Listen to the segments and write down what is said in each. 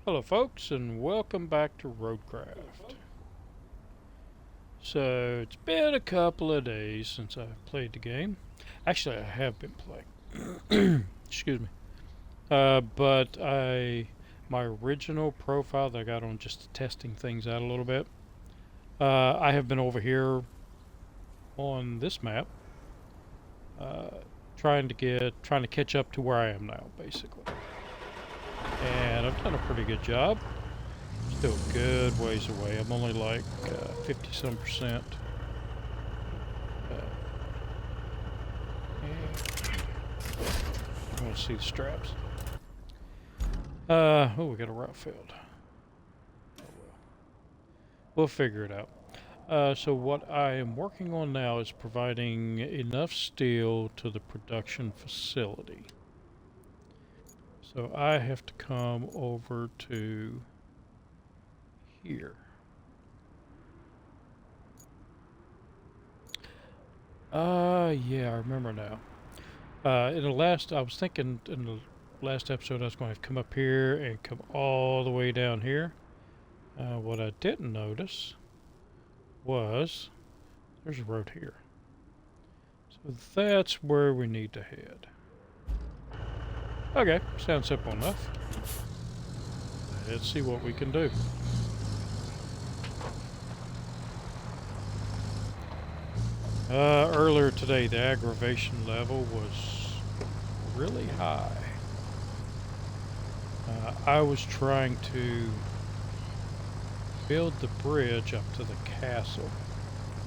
Hello folks and welcome back to ROADCRAFT. So it's been a couple of days since I've played the game. Actually I have been playing. Excuse me. But my original profile that I got on just testing things out a little bit. I have been over here on this map, uh, trying to catch up to where I am now, basically. And I've done a pretty good job. Still a good ways away. I'm only like 50 some percent. I want to see the straps. Oh, we got a route failed. Oh well. We'll figure it out. So what I am working on now is providing enough steel to the production facility. So I have to come over to here. Yeah, I remember now. I was thinking in the last episode I was going to come up here and come all the way down here. What I didn't notice was there's a road here. So that's where we need to head. Okay, sounds simple enough. Let's see what we can do. Earlier today, the aggravation level was really high. I was trying to build the bridge up to the castle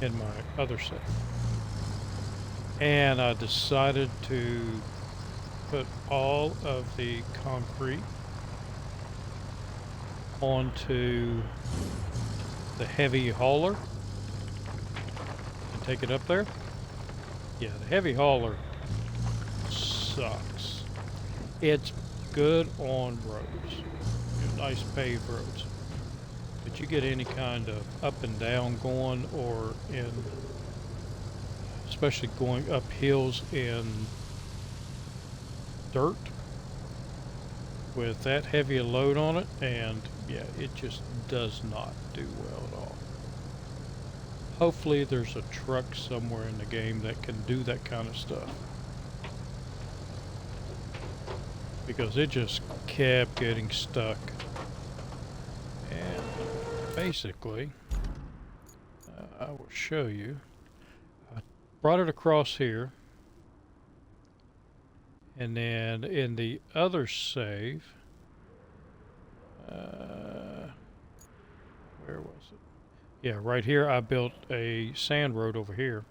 in my other save. And I decided to put all of the concrete onto the heavy hauler and take it up there. Yeah, the heavy hauler sucks. It's good on roads, nice paved roads. But you get any kind of up and down going, or especially going up hills in dirt with that heavy a load on it, and yeah, it just does not do well at all. Hopefully there's a truck somewhere in the game that can do that kind of stuff, because it just kept getting stuck. And basically, I will show you. I brought it across here, and then in the other save, where was it? Yeah, right here I built a sand road over here,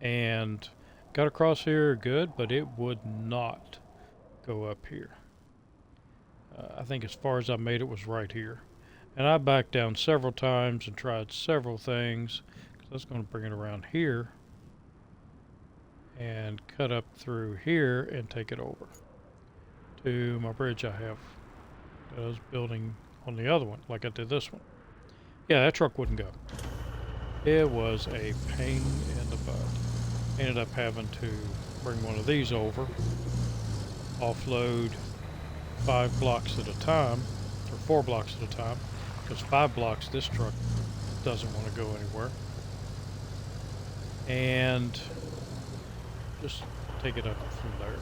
and got across here good, but it would not go up here. I think as far as I made it was right here. And I backed down several times and tried several things, because I was going to bring it around here and cut up through here and take it over to my bridge I have that I was building on the other one, like I did this one. Yeah, that truck wouldn't go. It was a pain in the butt. Ended up having to bring one of these over, offload 5 blocks at a time, or 4 blocks at a time, because 5 blocks this truck doesn't want to go anywhere, and just take it up from there.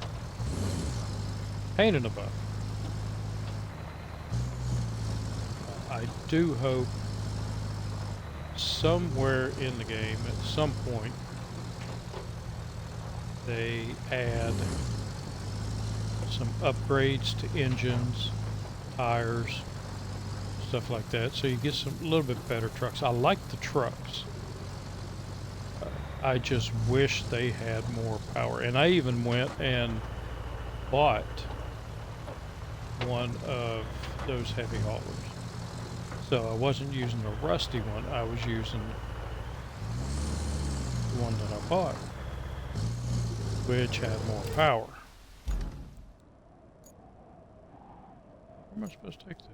Pain in the butt. I do hope somewhere in the game at some point they add some upgrades to engines, tires, stuff like that, so you get some little bit better trucks. I like the trucks. I just wish they had more power. And I even went and bought one of those heavy haulers. So I wasn't using a rusty one, I was using the one that I bought, which had more power. Where am I supposed to take this?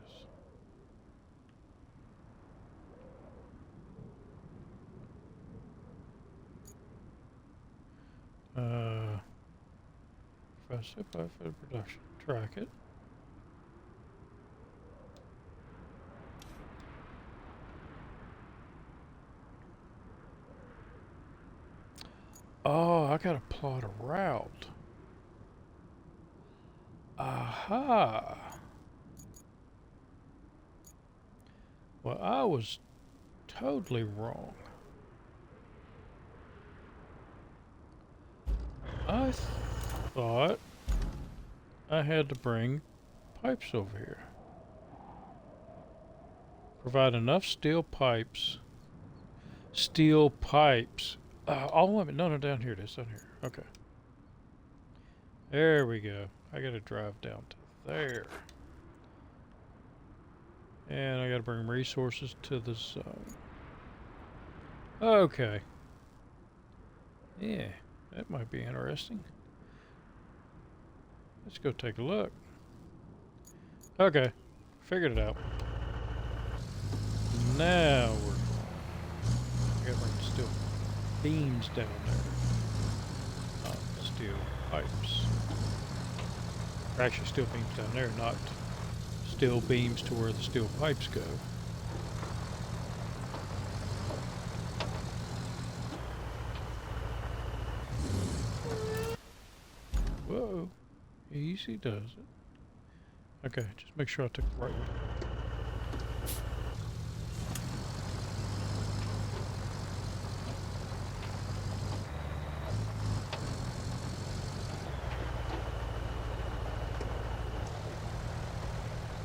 Press it by food production. Track it. I gotta plot a route. Aha! Well, I was totally wrong. I thought I had to bring pipes over here. Provide enough steel pipes. Steel pipes. Oh, wait a minute. No, down here it is. Down here. Okay. There we go. I gotta drive down to there. And I gotta bring resources to the zone. Okay. Yeah, that might be interesting. Let's go take a look. Okay. Figured it out. Now we're going. I gotta bring steel beams down there. Not steel pipes. Or actually steel beams down there, not steel beams to where the steel pipes go. Whoa. Easy does it. Okay, just make sure I took the right one.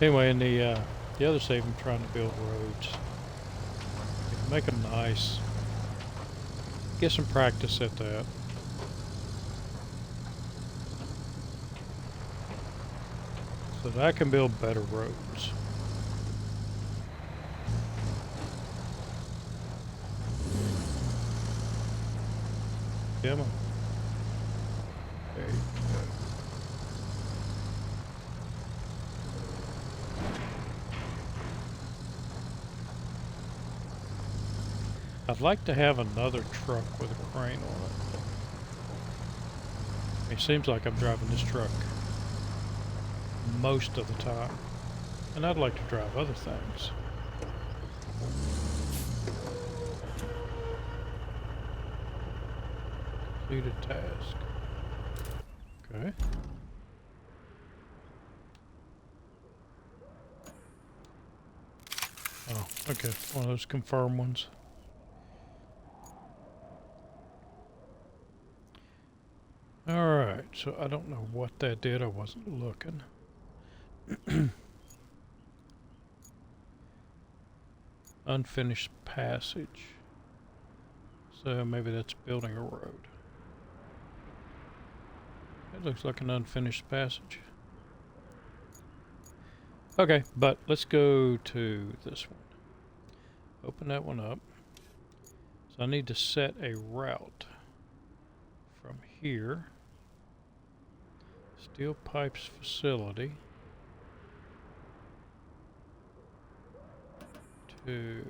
Anyway, in the other save, I'm trying to build roads. Make them nice. Get some practice at that. So that I can build better roads. Come on. There you go. I'd like to have another truck with a crane on it. It seems like I'm driving this truck most of the time. And I'd like to drive other things. Completed task. Okay. Oh, okay. One of those confirm ones. Alright, so I don't know what that did. I wasn't looking. Unfinished passage. So maybe that's building a road. It looks like an unfinished passage. Okay, but let's go to this one. Open that one up. So I need to set a route from here. Steel pipes facility to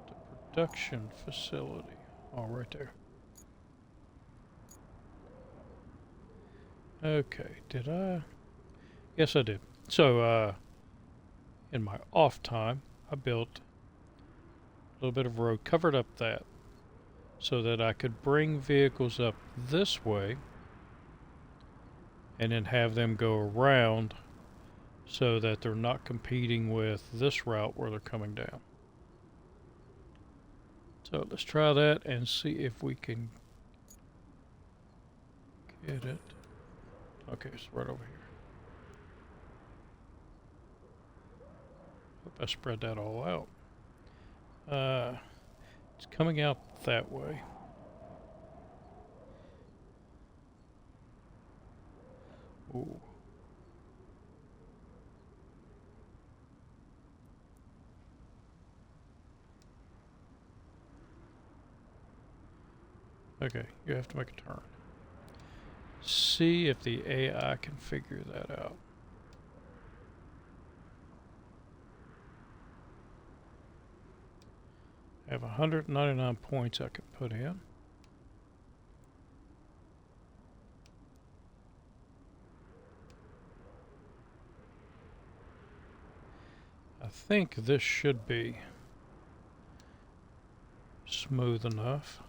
the production facility. Oh, right there. Okay, did I? Yes, I did. So, in my off time, I built a little bit of road, covered up that, so that I could bring vehicles up this way and then have them go around so that they're not competing with this route where they're coming down. So let's try that and see if we can get it. Okay, it's right over here. Hope I spread that all out. It's coming out that way. Ooh. Okay, you have to make a turn. See if the AI can figure that out. I have 199 points I can put in. I think this should be smooth enough.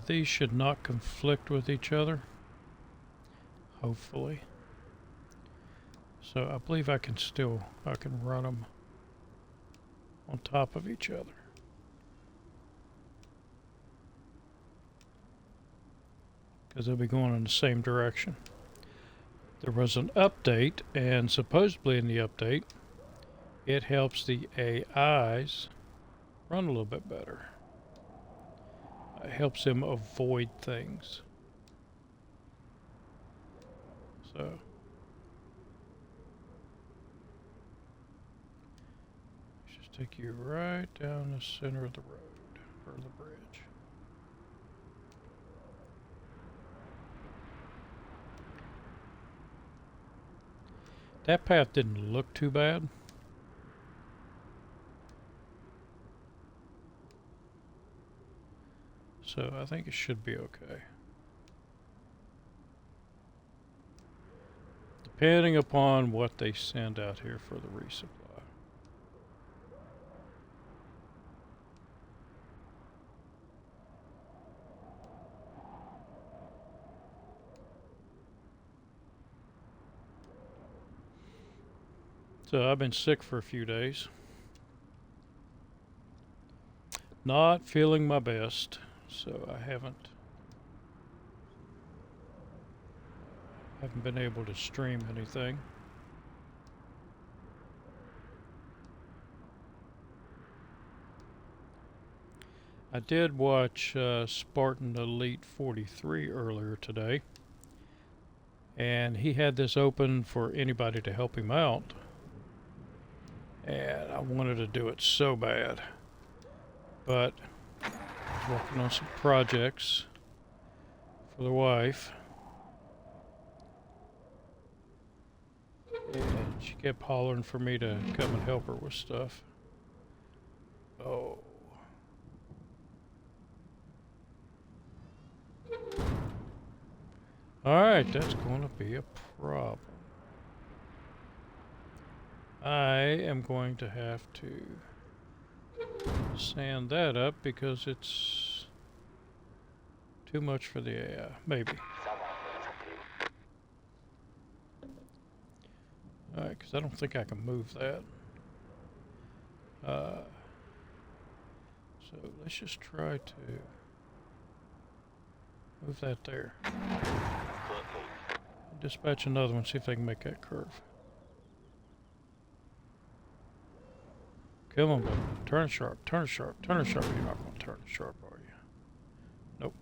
These should not conflict with each other, hopefully. So I believe I can run them on top of each other. Because they'll be going in the same direction. There was an update, and supposedly in the update, it helps the AIs run a little bit better. It helps them avoid things. So let's just take you right down the center of the road, or the bridge. That path didn't look too bad. So I think it should be okay. Depending upon what they send out here for the resupply. So I've been sick for a few days. Not feeling my best. So I haven't been able to stream anything. I did watch Spartan Elite 43 earlier today, and he had this open for anybody to help him out, and I wanted to do it so bad, but working on some projects for the wife, and she kept hollering for me to come and help her with stuff. Oh. Alright, that's going to be a problem. I am going to have to sand that up because it's too much for the AI. Maybe. Alright, because I don't think I can move that. So let's just try to move that there. Dispatch another one, see if they can make that curve. Come on, baby. Turn it sharp, turn it sharp, turn it sharp. You're not going to turn it sharp, are you? Nope.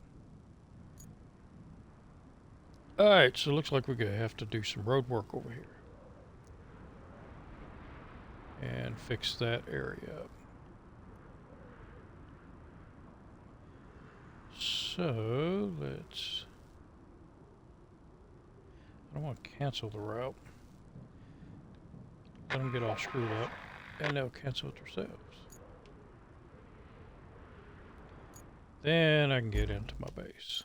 Alright, so it looks like we're going to have to do some road work over here. And fix that area up. So, let's... I don't want to cancel the route. Let them get all screwed up. And they'll cancel it themselves. Then I can get into my base.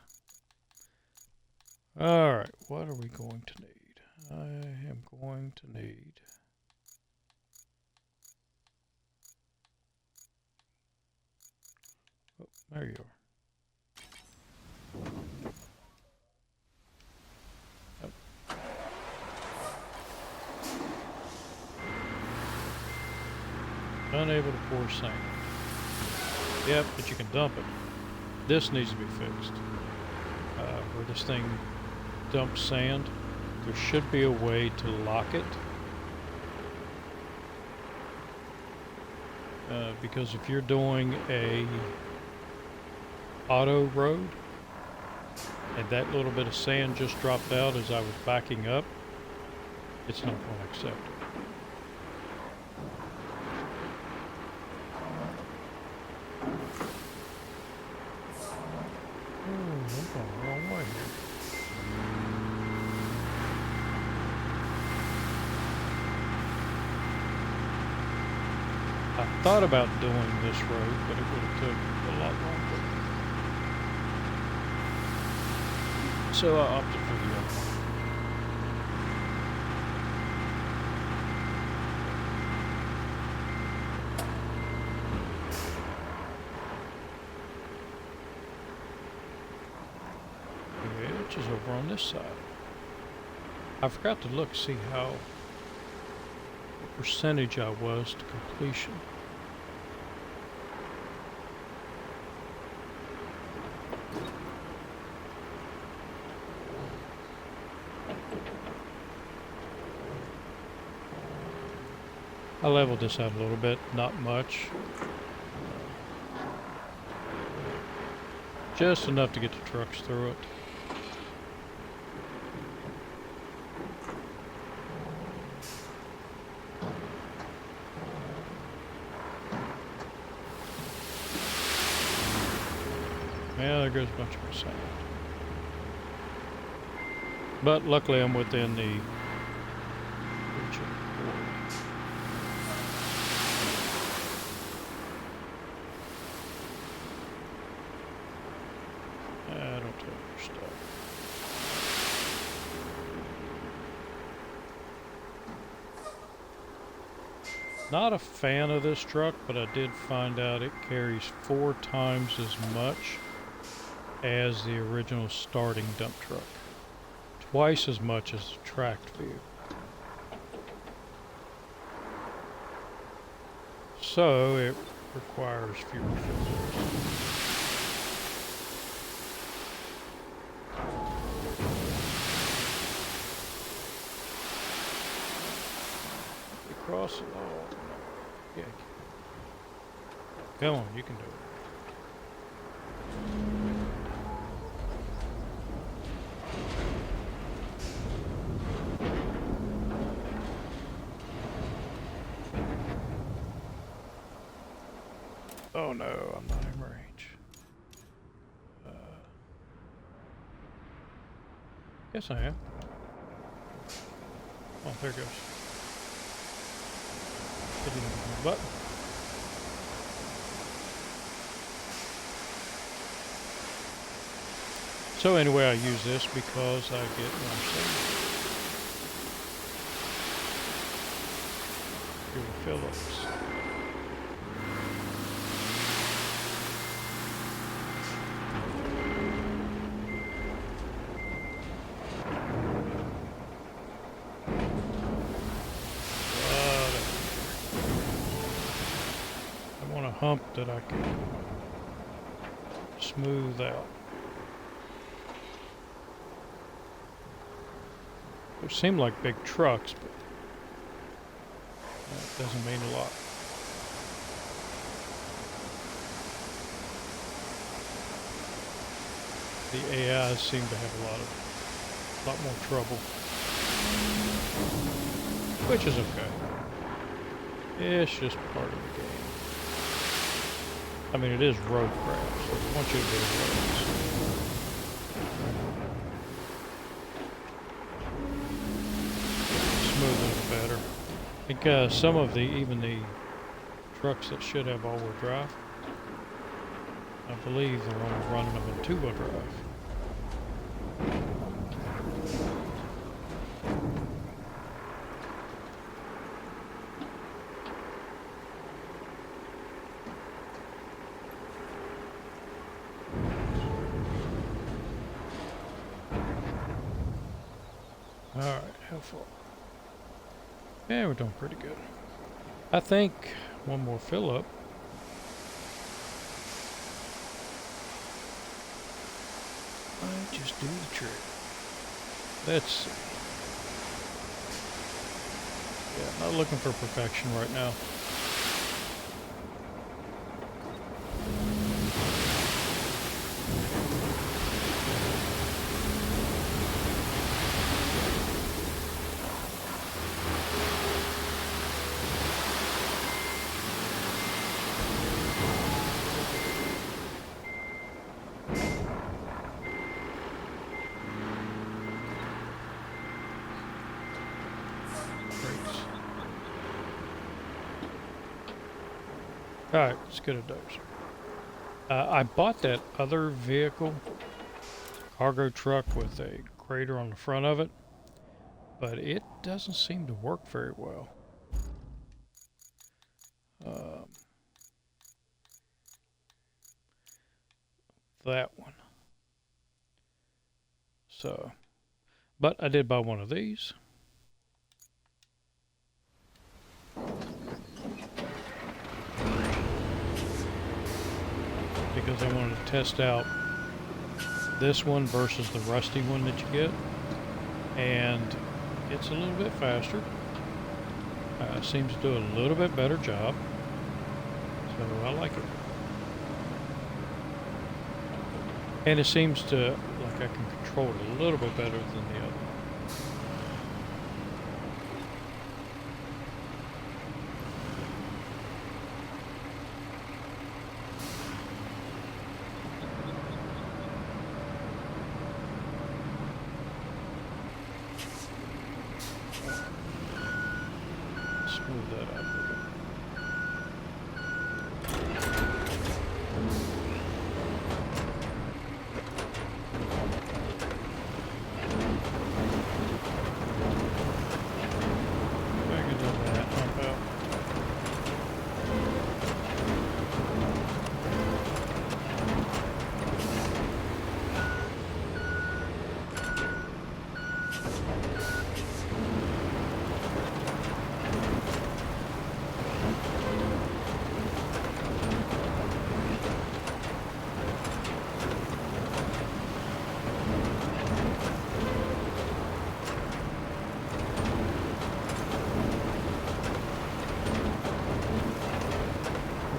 Alright, what are we going to need? I am going to need... Oh, there you are. Unable to pour sand. Yep, but you can dump it. This needs to be fixed. Where this thing dumps sand, there should be a way to lock it. Because if you're doing a auto road, and that little bit of sand just dropped out as I was backing up, it's not going to accept it. I thought about doing this road, but it would have took a lot longer. So I opted for the other one. Which is over on this side. I forgot to look, see what percentage I was to completion. I leveled this out a little bit, not much. Just enough to get the trucks through it. Yeah, there goes a bunch of sand. But luckily I'm within the region. Don't tell your stuff. Not a fan of this truck, but I did find out it carries 4 times as much as the original starting dump truck. Twice as much as the tracked vehicle. So it requires fewer filters. Cross it. Oh, yeah. Come on, you can do it. Oh no, I'm not in range. Yes, I am. Oh, there it goes. Hitting the button. So anyway, I use this because I get more fuel fill-ups. Hump that I can smooth out. They seem like big trucks, but that doesn't mean a lot. The AIs seem to have a lot more trouble, which is okay. It's just part of the game. I mean, it is ROADCRAFT, so they want you to build roads. Smoothen it better. Because some of even the trucks that should have all-wheel drive, I believe they're only running them in two-wheel drive. Alright, how far? Yeah, we're doing pretty good. I think one more fill up. Might just do the trick. Let's see. Yeah, not looking for perfection right now. Alright, let's get a dozer. I bought that other vehicle, cargo truck with a grader on the front of it, but it doesn't seem to work very well. That one. So, but I did buy one of these. Because I wanted to test out this one versus the rusty one that you get. And it's a little bit faster. Seems to do a little bit better job. So I like it. And it seems to, like I can control it a little bit better than the other. Smooth that out a little bit.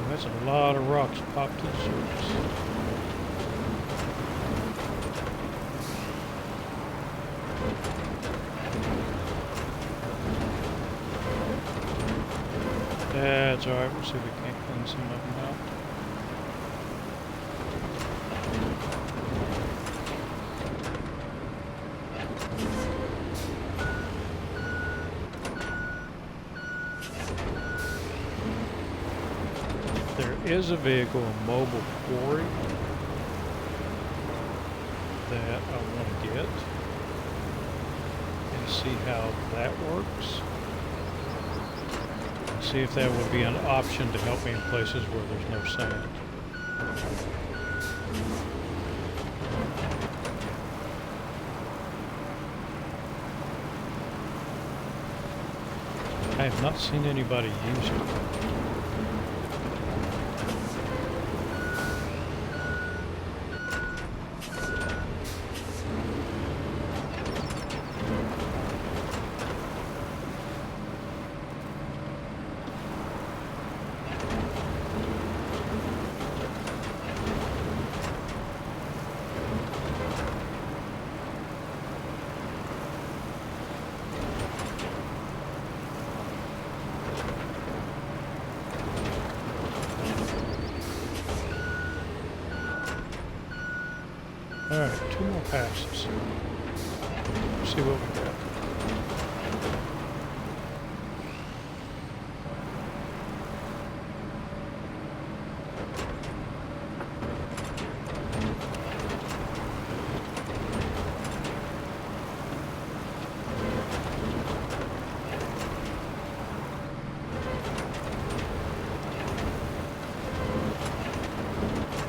That's a lot of rocks popped to the surface. That's alright, we'll see if we can't clean some of them out. There is a vehicle, a mobile quarry, that I want to get and see how that works. See if that would be an option to help me in places where there's no sand. I have not seen anybody use it. Alright, 2 more passes. Let's see what we got.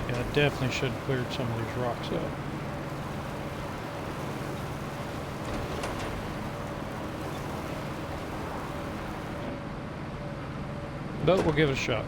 Yeah, I definitely should have cleared some of these rocks up. But we'll give it a shot.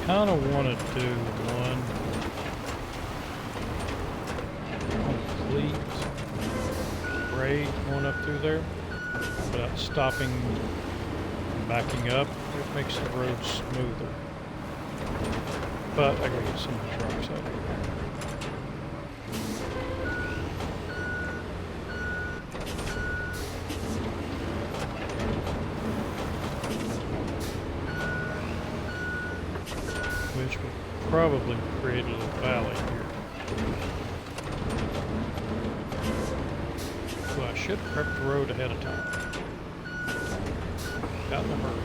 Kind of want to do one complete grade going up through there without stopping and backing up. It makes the road smoother. But I gotta get some of these rocks out of here. Which will probably create a little valley here. So I should prep the road ahead of time. Got in a hurry.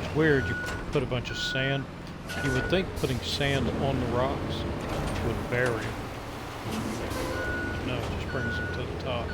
It's weird, you put a bunch of sand. You would think putting sand on the rocks would bury them. But no, it just brings them to the top.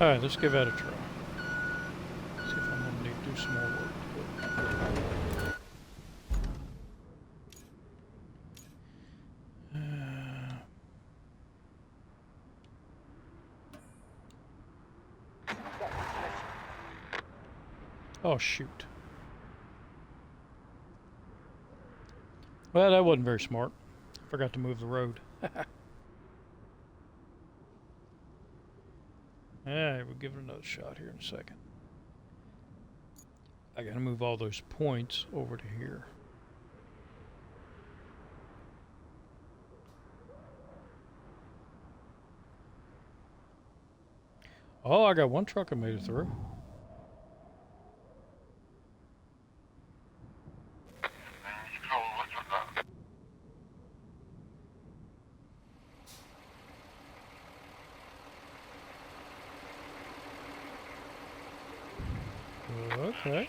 Alright, let's give that a try. See if I'm going to need to do some more work to it. Oh, shoot. Well, that wasn't very smart. Forgot to move the road. Alright, we'll give it another shot here in a second. I gotta move all those points over to here. Oh, I got one truck I made it through. Okay.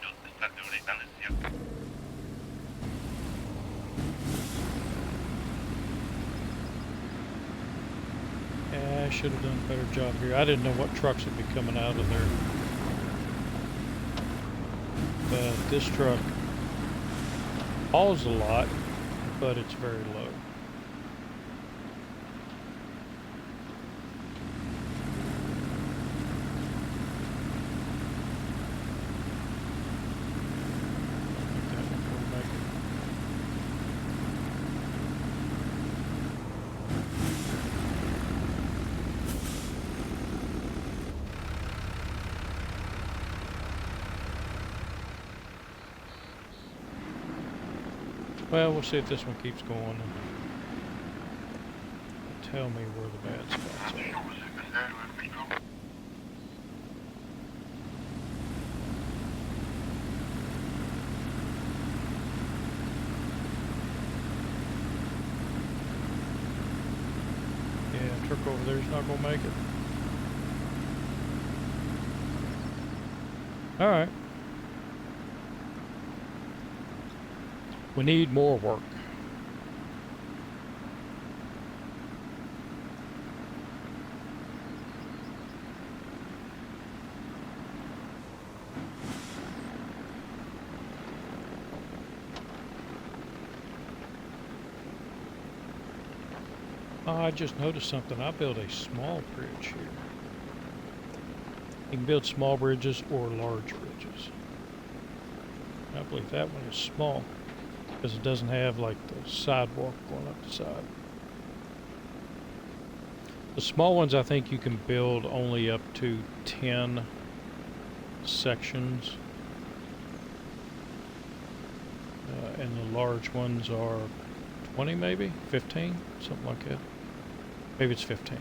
Yeah, I should have done a better job here. I didn't know what trucks would be coming out of there. But this truck hauls a lot, but it's very low. Well, we'll see if this one keeps going and tell me where the bad spots are. Yeah, truck over there's not gonna make it. Alright. We need more work. Oh, I just noticed something. I built a small bridge here. You can build small bridges or large bridges. I believe that one is small, because it doesn't have like the sidewalk going up the side. The small ones I think you can build only up to 10 sections. And the large ones are 20 maybe? 15? Something like that. Maybe it's 15.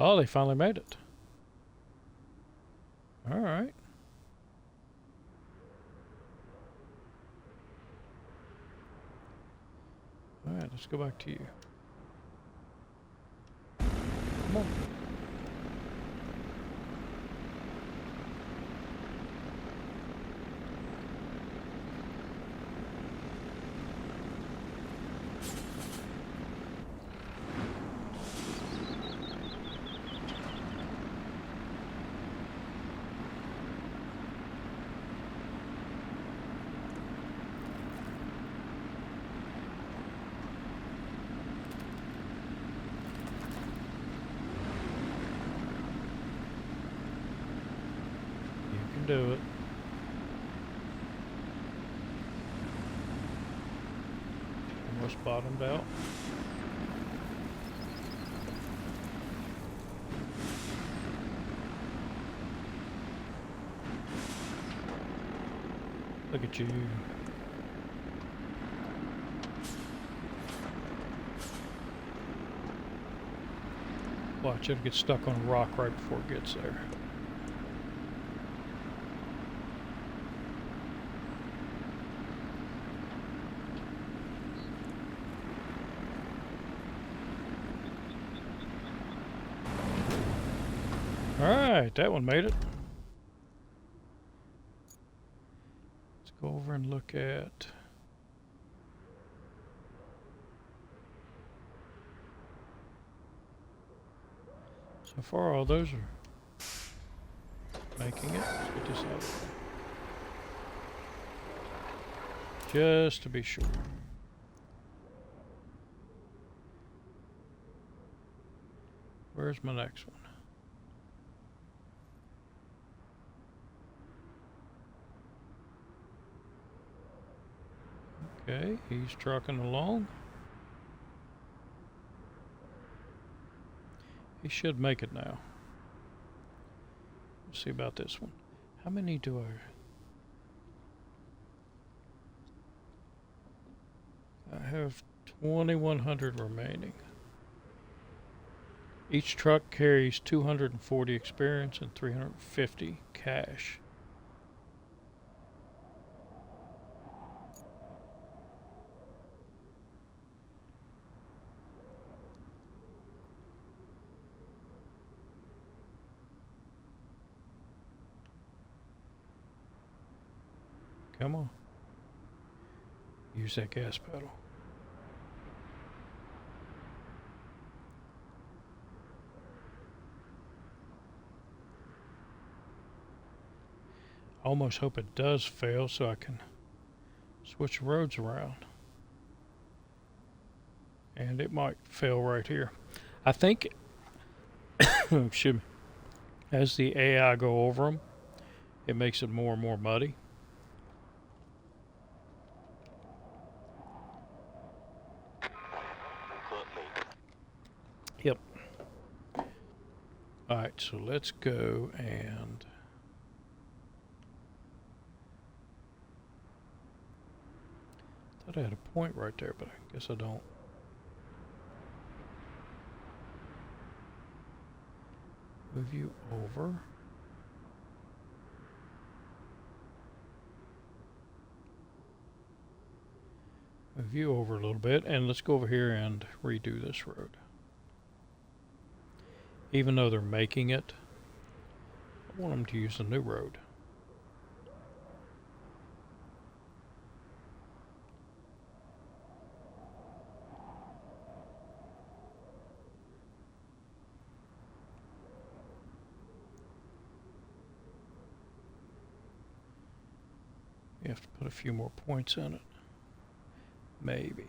Oh, they finally made it. All right. All right, let's go back to you. Come on. Do it. Almost bottomed out. Look at you. Watch, it'll get stuck on a rock right before it gets there. Alright, that one made it. Let's go over and look at... So far, all those are making it. Let's get this out of there. Just to be sure. Where's my next one? Okay, he's trucking along. He should make it now. Let's see about this one. How many do I have 2,100 remaining. Each truck carries 240 experience and 350 cash. Come on. Use that gas pedal. I almost hope it does fail so I can switch roads around. And it might fail right here. I think, excuse me, as the AI go over them, it makes it more and more muddy. Yep. Alright, so let's go and... thought I had a point right there, but I guess I don't. Move you over. Move you over a little bit, and let's go over here and redo this road. Even though they're making it, I want them to use the new road. You have to put a few more points in it. Maybe.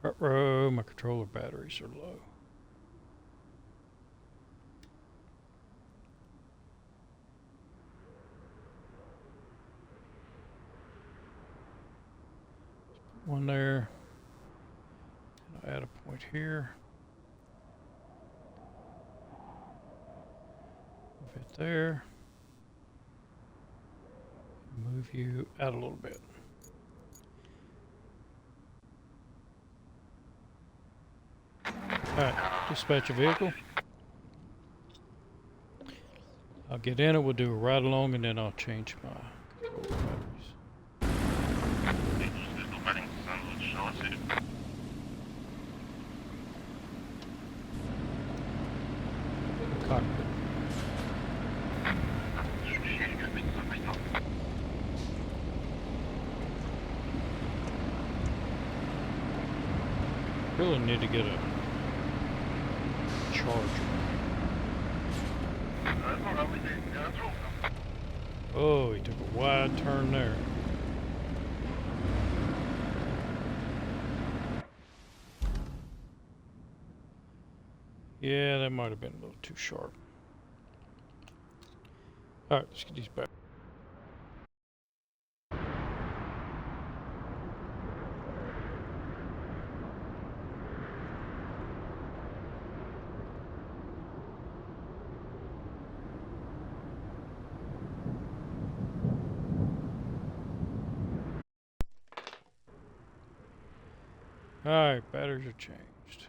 Uh-oh, my controller batteries are low. One there. I'll add a point here. bit there. Move you out a little bit. Alright, dispatch a vehicle. I'll get in it, we'll do a ride along, and then I'll change my control batteries. Cockpit. Really need to get a charger. Oh, he took a wide turn there. Yeah, that might have been a little too sharp. Alright, let's get these back. Alright, batteries are changed.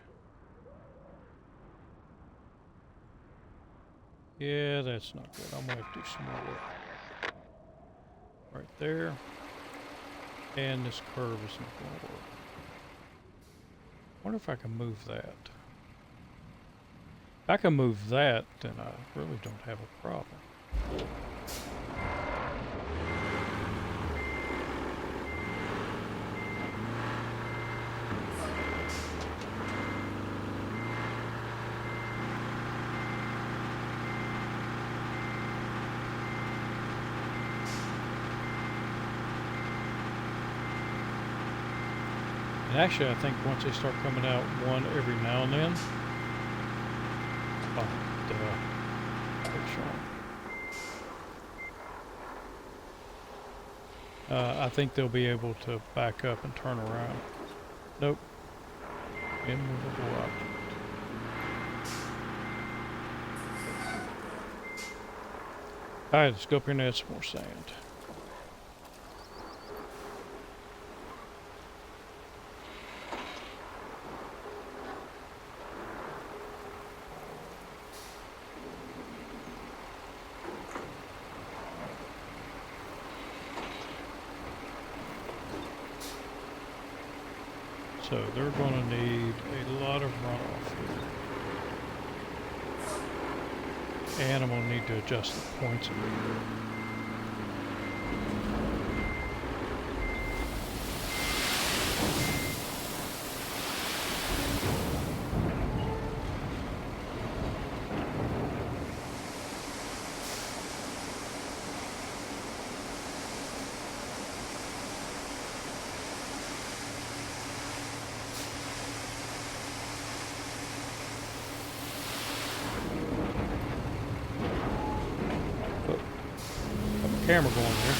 Yeah, that's not good. I'm gonna have to do some more work. Right there. And this curve is not gonna work. Wonder if I can move that. If I can move that, then I really don't have a problem. And actually, I think once they start coming out one every now and then, I think they'll be able to back up and turn around. Nope. Immovable object. Alright, let's go up here and add some more sand. So they're going to need a lot of runoff here. And I'm going to need to adjust the points of it. Camera going there.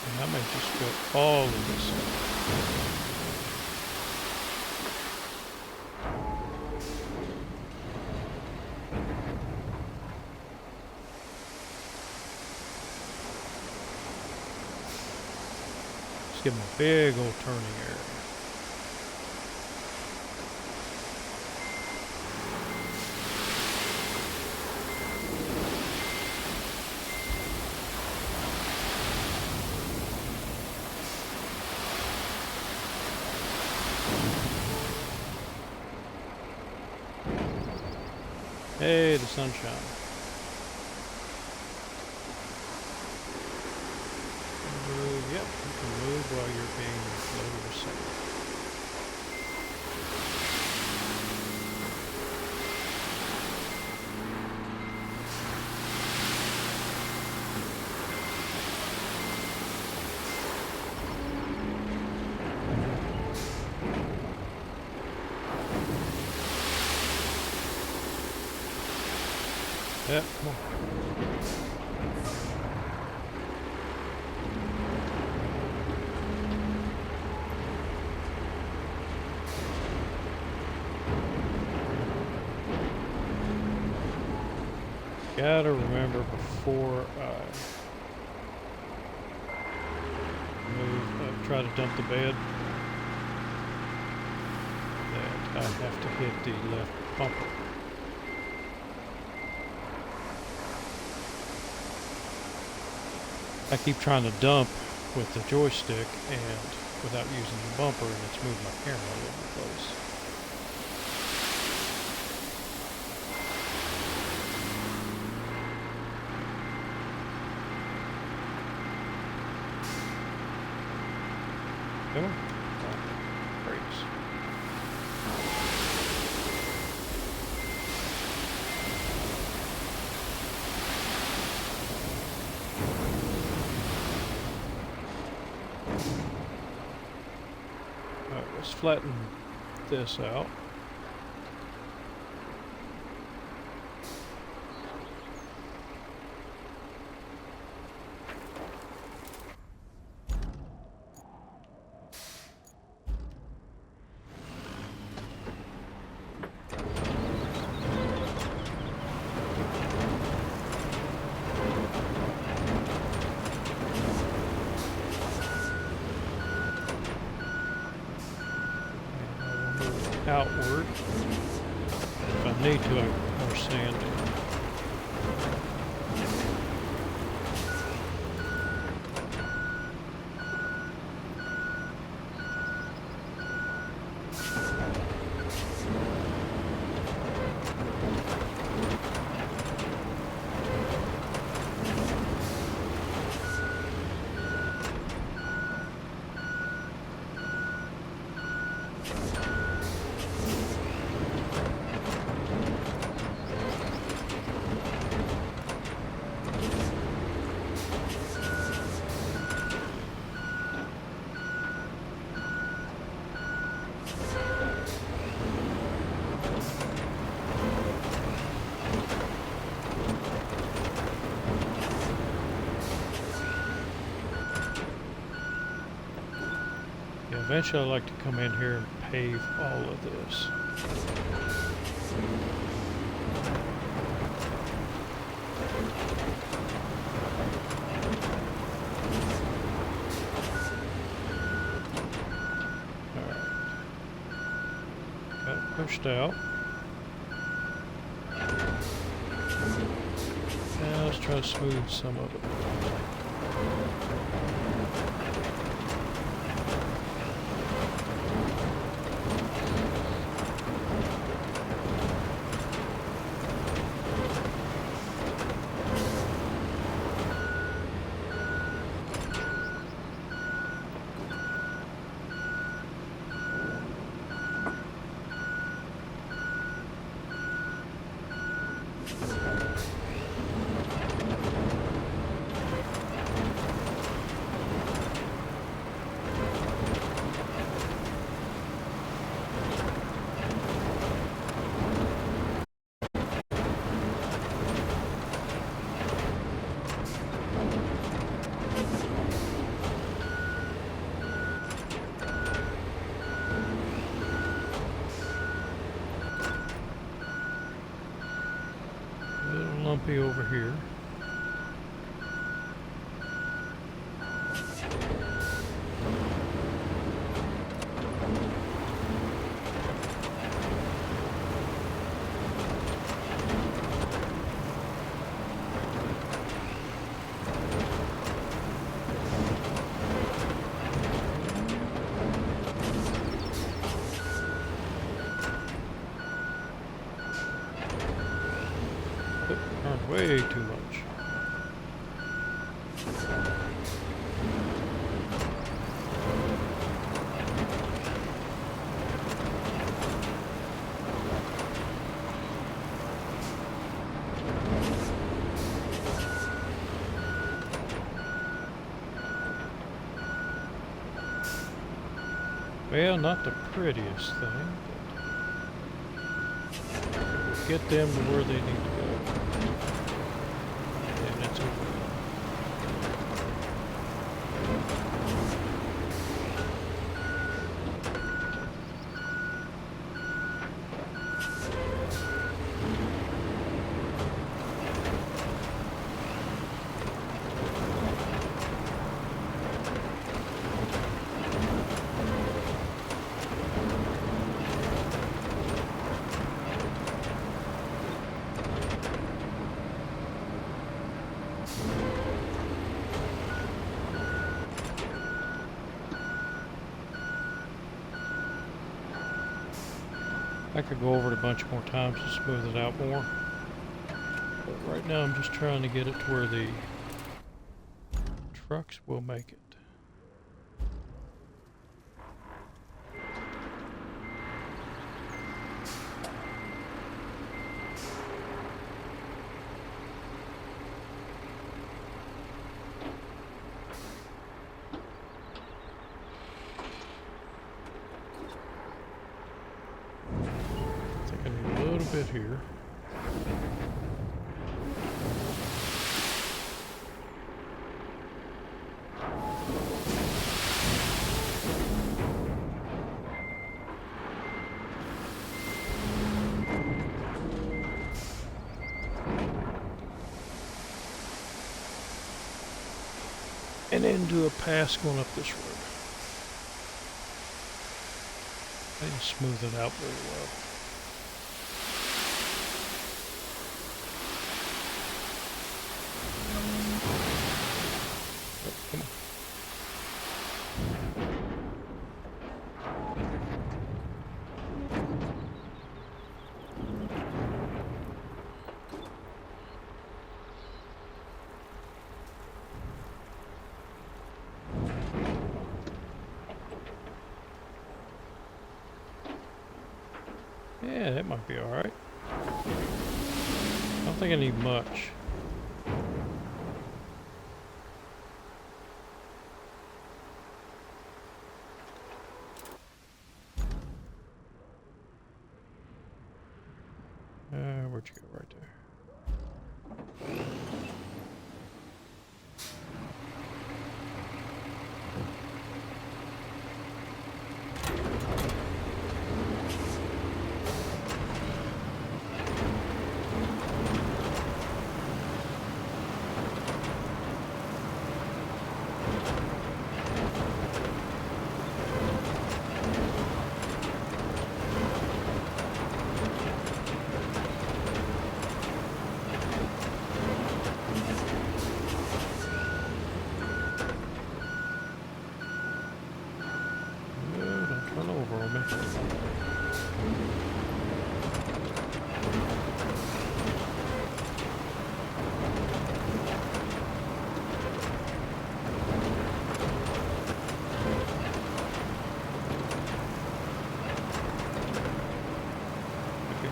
And I may just fill all of this in. Just give them a big old turning area. Hey, the sunshine. Move, yep, you can move while you're being loaded or safe. Yep, come on. gotta remember before I try to dump the bed that I have to hit the left bumper. I keep trying to dump with the joystick and without using the bumper, and it's moved my camera all over the place. Come on. Oh, brakes. Alright, let's flatten this out. Outward. If I need to, I put more sand in. Eventually I'd like to come in here and pave all of this. Alright. Got it pushed out. Now let's try to smooth some of it. Lumpy over here. Way too much. Well, not the prettiest thing, but get them to where they need to go. And it's over. I could go over it a bunch more times to smooth it out more. But right now I'm just trying to get it to where the trucks will make it. Bit here. And then do a pass going up this road. I didn't smooth it out very well. Come on. Yeah, that might be alright. I don't think I need much. Where'd you go? Right there.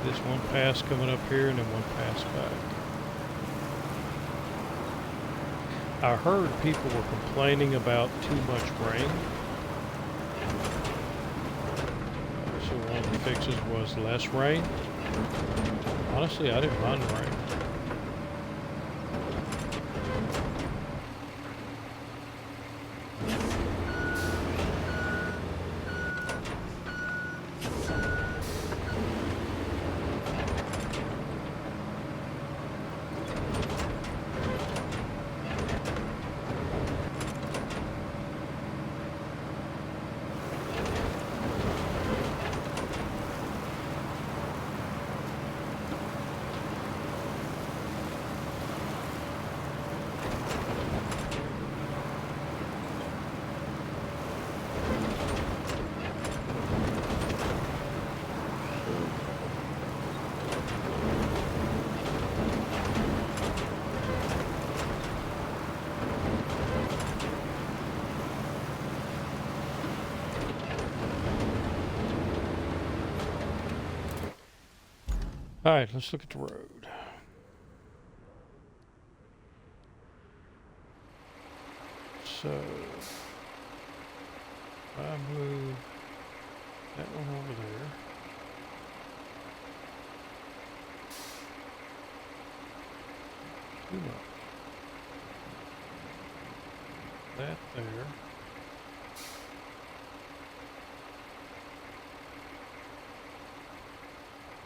This one pass coming up here and then one pass back. I heard people were complaining about too much rain. So one of the fixes was less rain. Honestly, I didn't mind the rain. Alright, let's look at the road. So, I move that one over there. Too much. That there.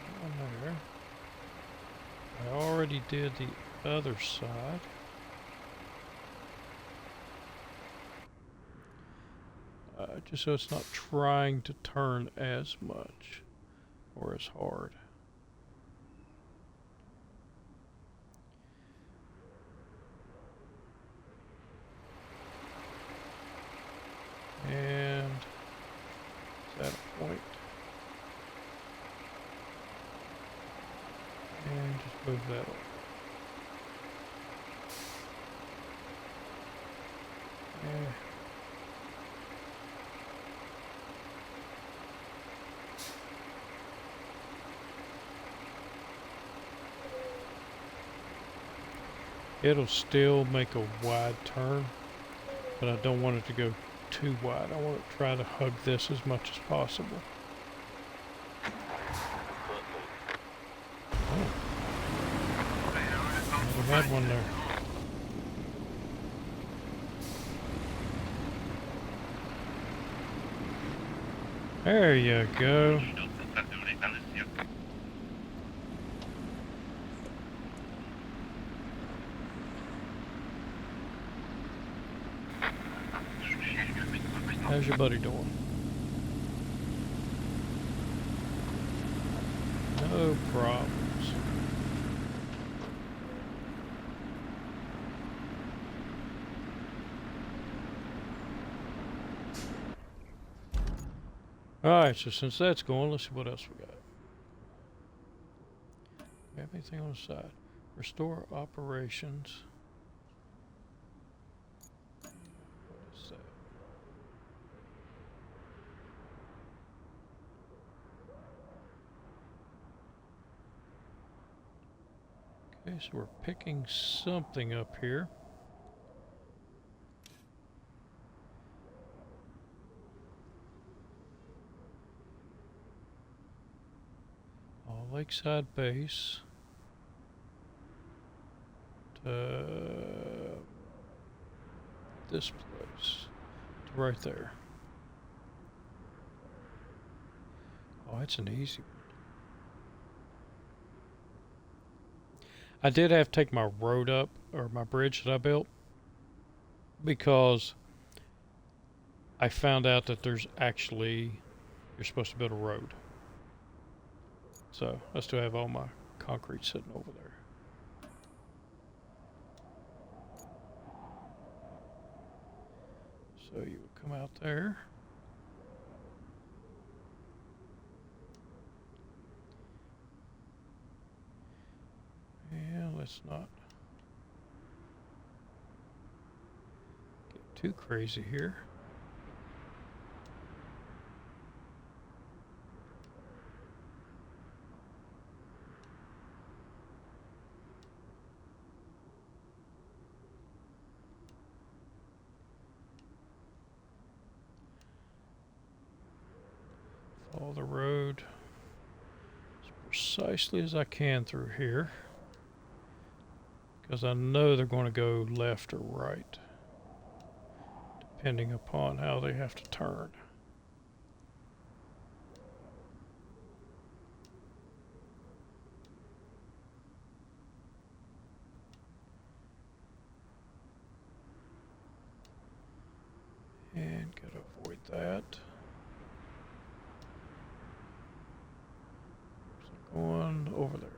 That one there. I already did the other side. Just so it's not trying to turn as much or as hard. And is that a point? just move that up. Yeah. It'll still make a wide turn, but I don't want it to go too wide. I want to try to hug this as much as possible. Oh. We had one there. There you go. How's your buddy doing? No problems. Alright, so since that's going, let's see what else we got. We have anything on the side? Restore operations. What is that? Okay, so we're picking something up here. Lakeside base to this place, to right there. Oh, it's an easy one. I did have to take my road up, or my bridge that I built, because I found out that there's actually, you're supposed to build a road. So I still have all my concrete sitting over there. So you would come out there. Yeah, let's not get too crazy here. Follow the road as precisely as I can through here, because I know they're going to go left or right, depending upon how they have to turn. And gotta avoid that. Going over there.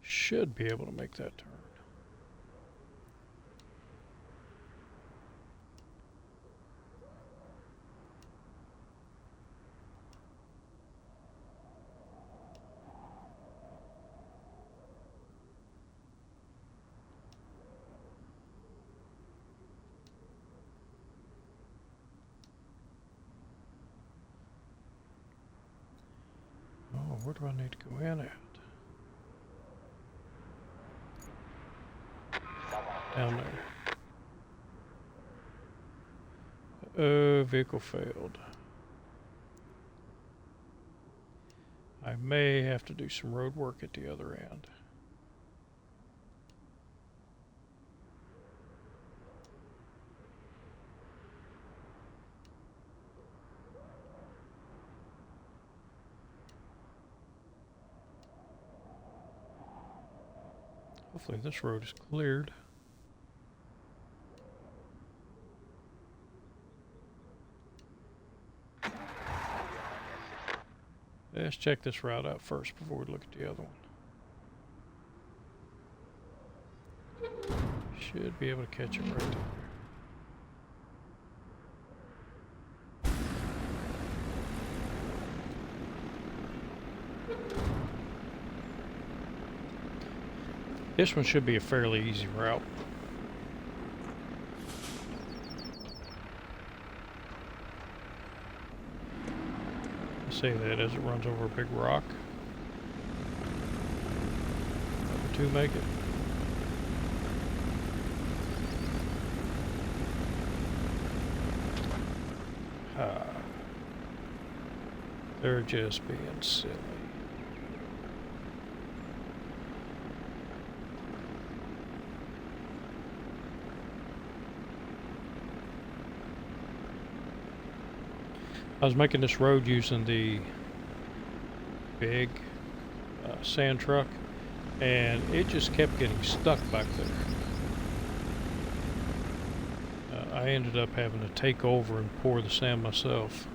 Should be able to make that turn. Where do I need to go in at? Down there. Oh, vehicle failed. I may have to do some road work at the other end. Hopefully this road is cleared. Let's check this route out first before we look at the other one. Should be able to catch it right there. This one should be a fairly easy route. I say that as it runs over a big rock. Number 2 make it. They're just being silly. I was making this road using the big sand truck, and it just kept getting stuck back there. I ended up having to take over and pour the sand myself.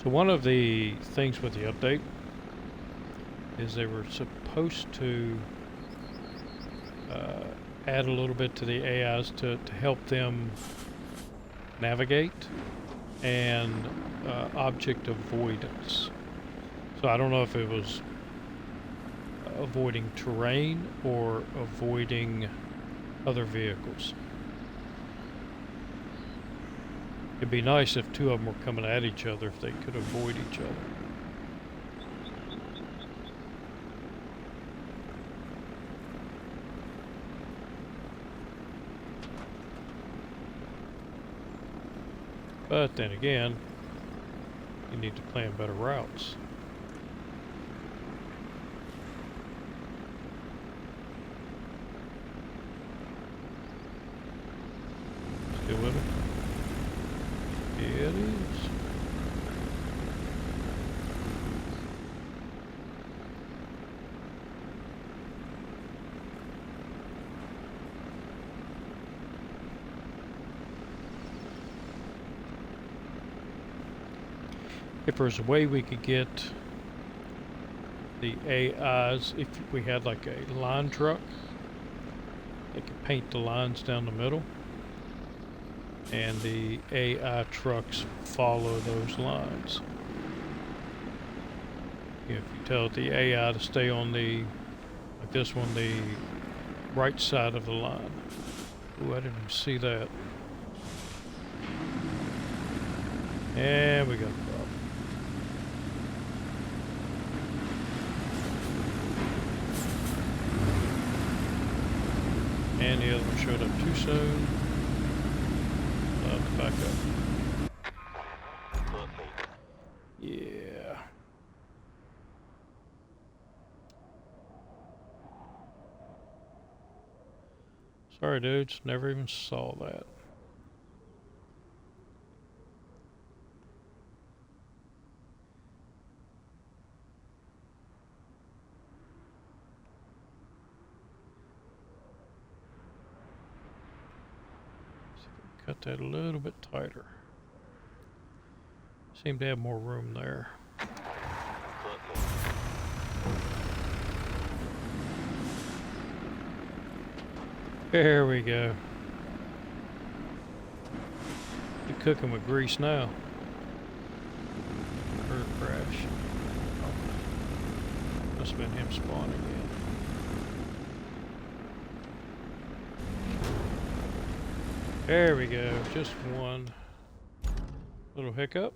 So one of the things with the update is they were supposed to add a little bit to the AIs to help them navigate and object avoidance. So I don't know if it was avoiding terrain or avoiding other vehicles. It'd be nice if 2 of them were coming at each other, if they could avoid each other. But then again, you need to plan better routes. Still with me? It is. If there's a way we could get the AIs, if we had like a line truck, they could paint the lines down the middle, and the AI trucks follow those lines. If you tell the AI to stay on the, like this one, the right side of the line. Ooh, I didn't even see that. And we got a problem. And the other one showed up too soon. Back up. Yeah. Sorry, dudes. Never even saw that. Cut that a little bit tighter. Seem to have more room there. There we go. You're cooking with grease now. Bird crash. Oh. Must have been him spawning in. There we go, just one little hiccup.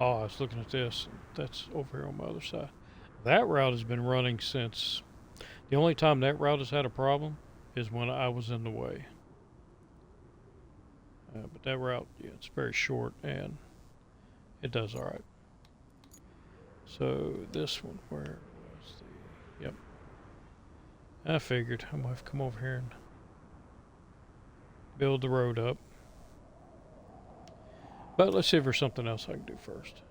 Oh, I was looking at this. That's over here on my other side. That route has been running since... The only time that route has had a problem is when I was in the way. But that route, yeah, it's very short and it does all right. So this one, where was the... Yep. I figured I might have to come over here and build the road up. But let's see if there's something else I can do first.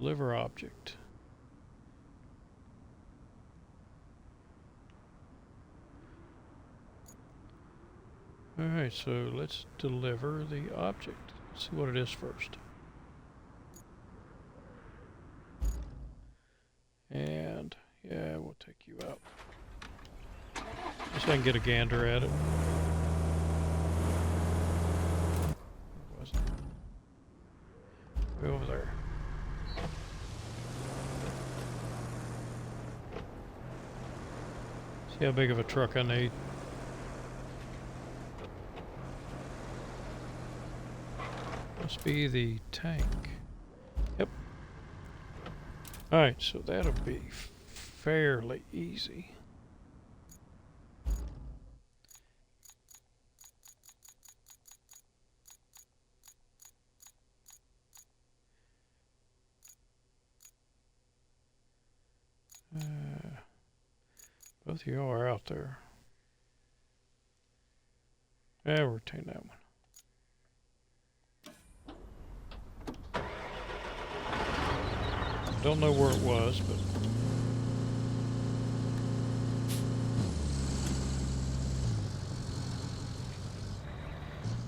Deliver object. Alright, so let's deliver the object. Let's see what it is first. And yeah, we'll take you out. Just so I can get a gander at it. Where was it? Way over there. See how big of a truck I need. Must be the tank. Yep. Alright, so that'll be fairly easy. Both of you are out there. Yeah, we'll retain that one. Don't know where it was, but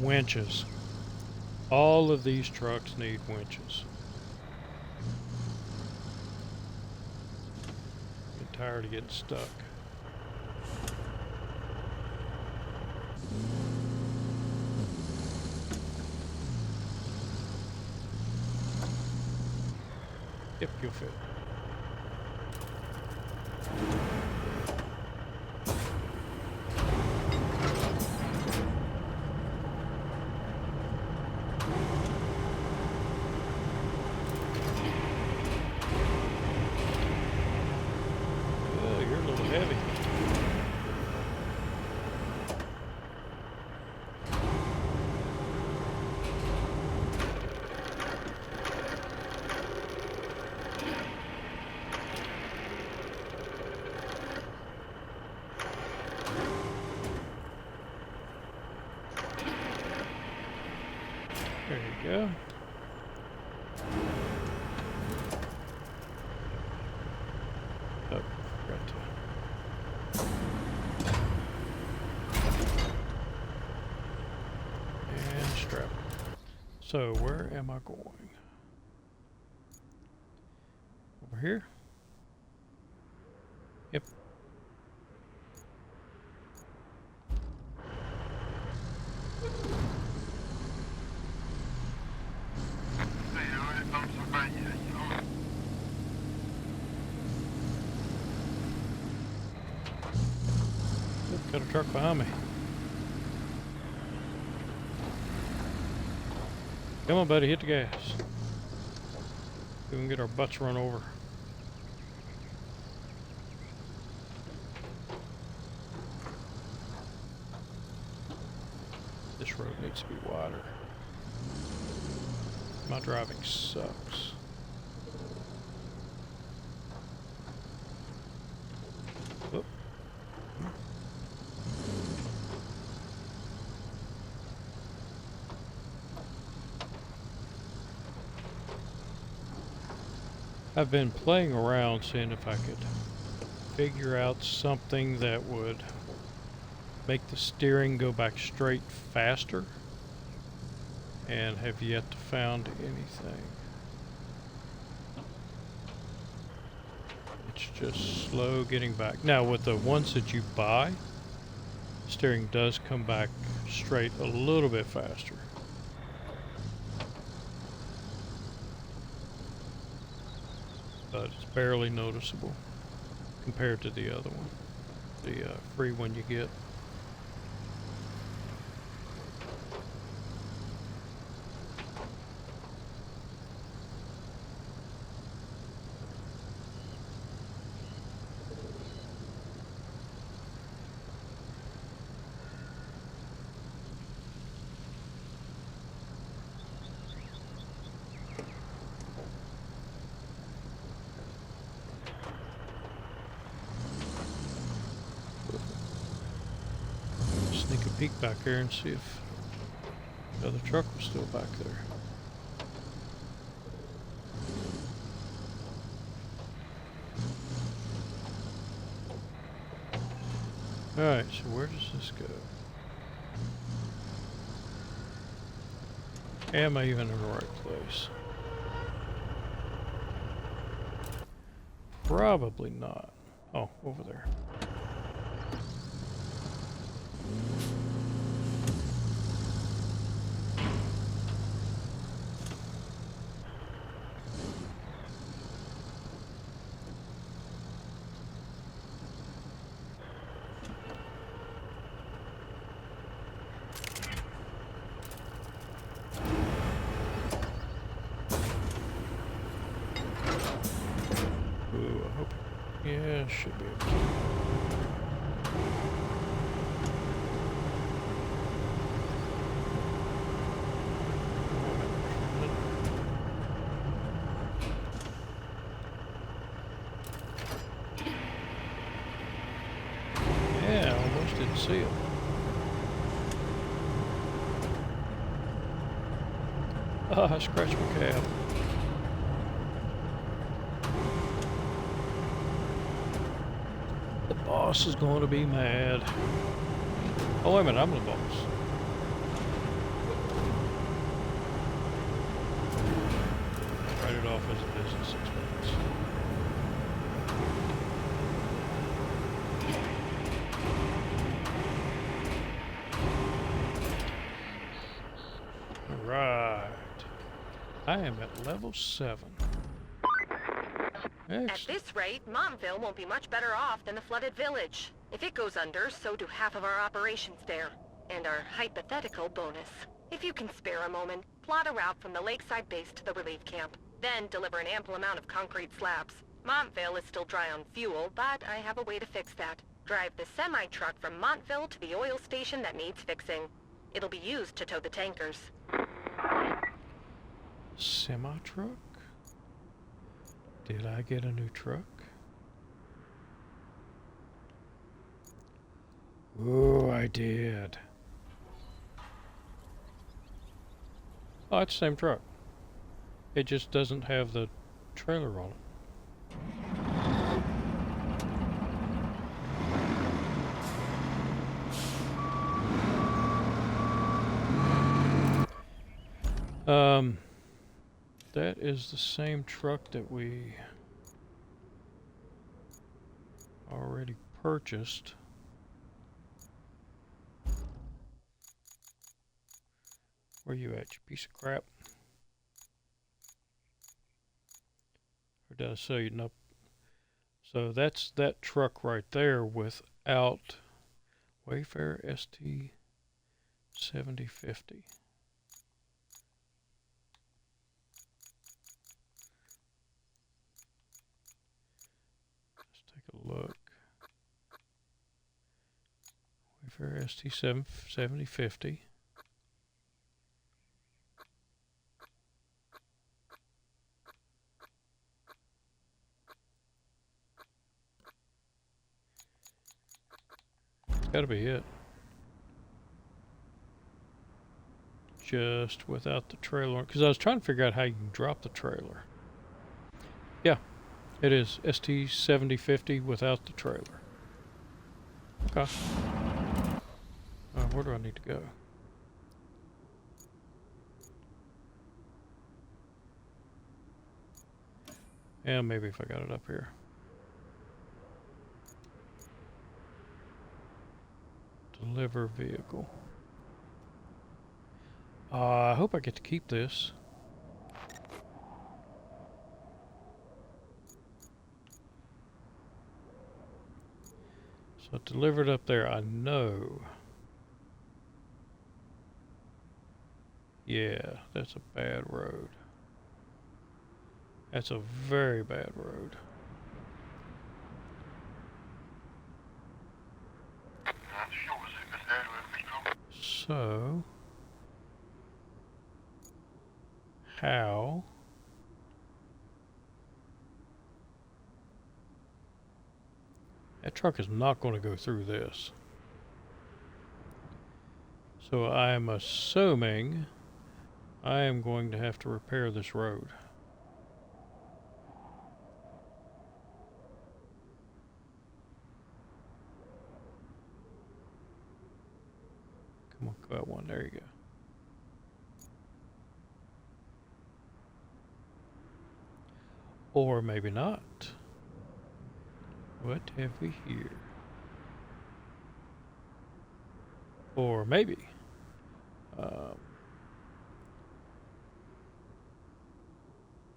winches. All of these trucks need winches. Get tired of getting stuck. Yep, you'll fit. Oh, you're a little heavy. There you go. Oh, forgot to. And strap. So where am I going? Over here? Yep. Got a truck behind me. Come on, buddy, hit the gas. We can get our butts run over. This road needs to be wider. My driving sucks. Oop. I've been playing around seeing if I could figure out something that would make the steering go back straight faster, and have yet to found anything. It's just slow getting back. Now with the ones that you buy, steering does come back straight a little bit faster. But it's barely noticeable compared to the other one, the free one you get. Sneak a peek back there and see if the other truck was still back there. Alright, so where does this go? Am I even in the right place? Probably not. Oh, over there. Ooh, I hope. Yeah, should be able to. Yeah, I almost didn't see it. Ah, I scratched my cab. The boss is going to be mad. Oh, wait a minute, I'm the boss. Write it off as a business expense. Right. I am at level 7. Excellent. At this rate, Momville won't be much better off than the flooded village. If it goes under, so do half of our operations there. And our hypothetical bonus. If you can spare a moment, plot a route from the lakeside base to the relief camp. Then deliver an ample amount of concrete slabs. Montville is still dry on fuel, but I have a way to fix that. Drive the semi-truck from Montville to the oil station that needs fixing. It'll be used to tow the tankers. Semi-truck? Did I get a new truck? Oh, I did. Oh, it's the same truck. It just doesn't have the trailer on it. That is the same truck that we already purchased. Where you at, you piece of crap? Or did I say you? Nope. So that's that truck right there without Wayfarer ST 7050. Let's take a look. Wayfarer ST 7050. Gotta be it. Just without the trailer, because I was trying to figure out how you can drop the trailer. Yeah, it is ST 7050 without the trailer. Okay. Where do I need to go? Yeah, maybe if I got it up here. Deliver vehicle. I hope I get to keep this. So delivered up there, I know. Yeah, that's a bad road. That's a very bad road. So, how that truck is not going to go through this. So I'm assuming I am going to have to repair this road. Oh, go out one. There you go. Or maybe not. What have we here? Or maybe.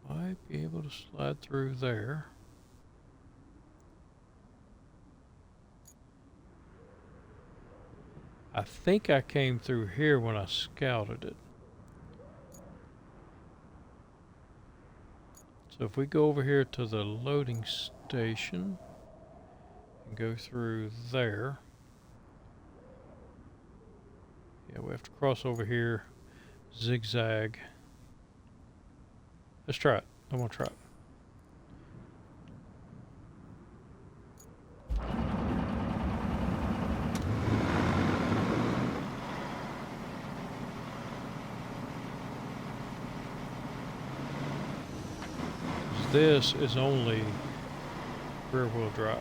Might be able to slide through there. I think I came through here when I scouted it. So if we go over here to the loading station and go through there. Yeah, we have to cross over here, zigzag. Let's try it. I'm gonna try it. This is only rear-wheel drive.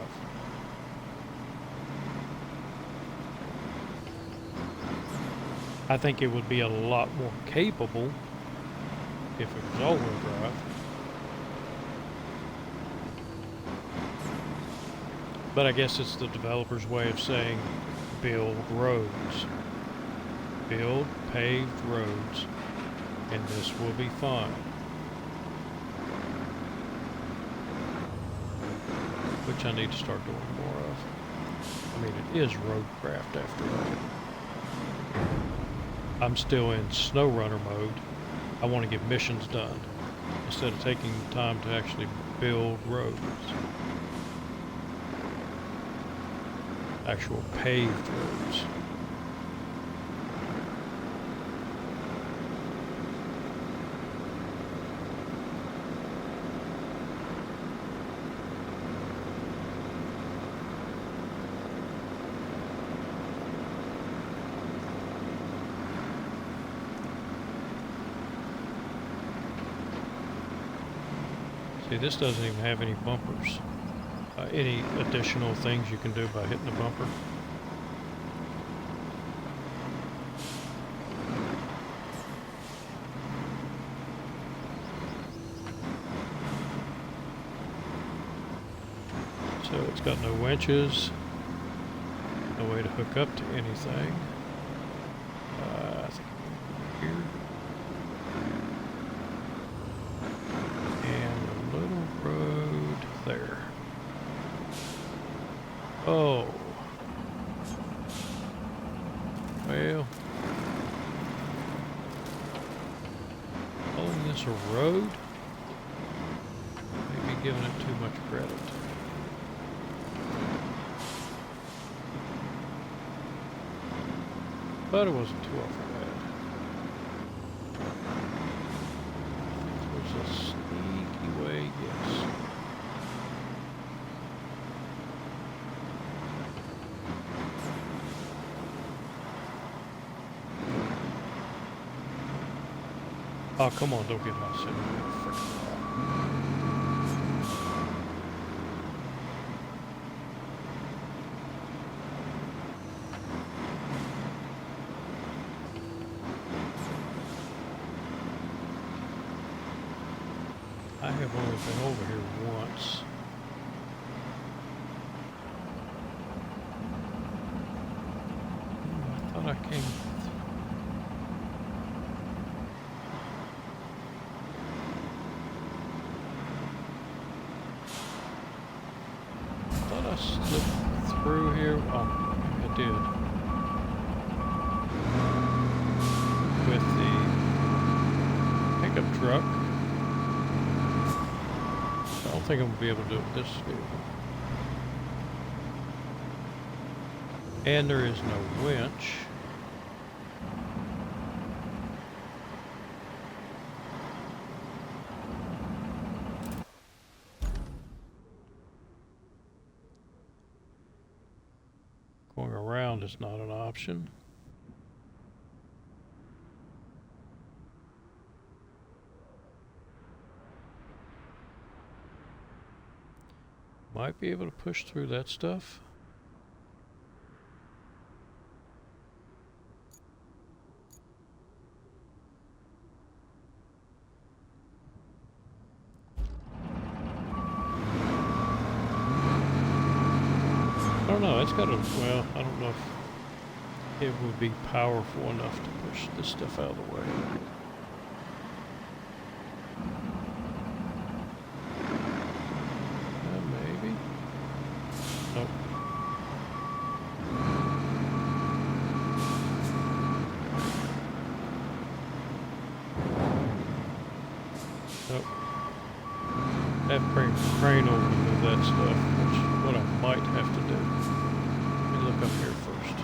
I think it would be a lot more capable if it was all-wheel drive. But I guess it's the developer's way of saying build roads. Build paved roads, and this will be fine. Which I need to start doing more of. I mean, it is ROADCRAFT after all. I'm still in SnowRunner mode. I want to get missions done instead of taking the time to actually build roads. Actual paved roads. See, this doesn't even have any bumpers. Any additional things you can do by hitting the bumper. So it's got no winches, no way to hook up to anything. I think here. Road there. Oh. Well. Calling this a road? Maybe giving it too much credit. But it wasn't too awful bad. There's a sneaky way, yes. Oh, come on, don't get lost in there. I have only been over here once. I thought I came. I thought I slipped through here. Oh, I did. With the pickup truck. I don't think I'm going to be able to do it with this vehicle. And there is no winch. Going around is not an option. Might be able to push through that stuff. don't know. It's got a, well, I don't know if it would be powerful enough to push this stuff out of the way. Maybe. Nope. Nope. Have crane over to move that stuff, which is what I might have to do. Let me look up here first.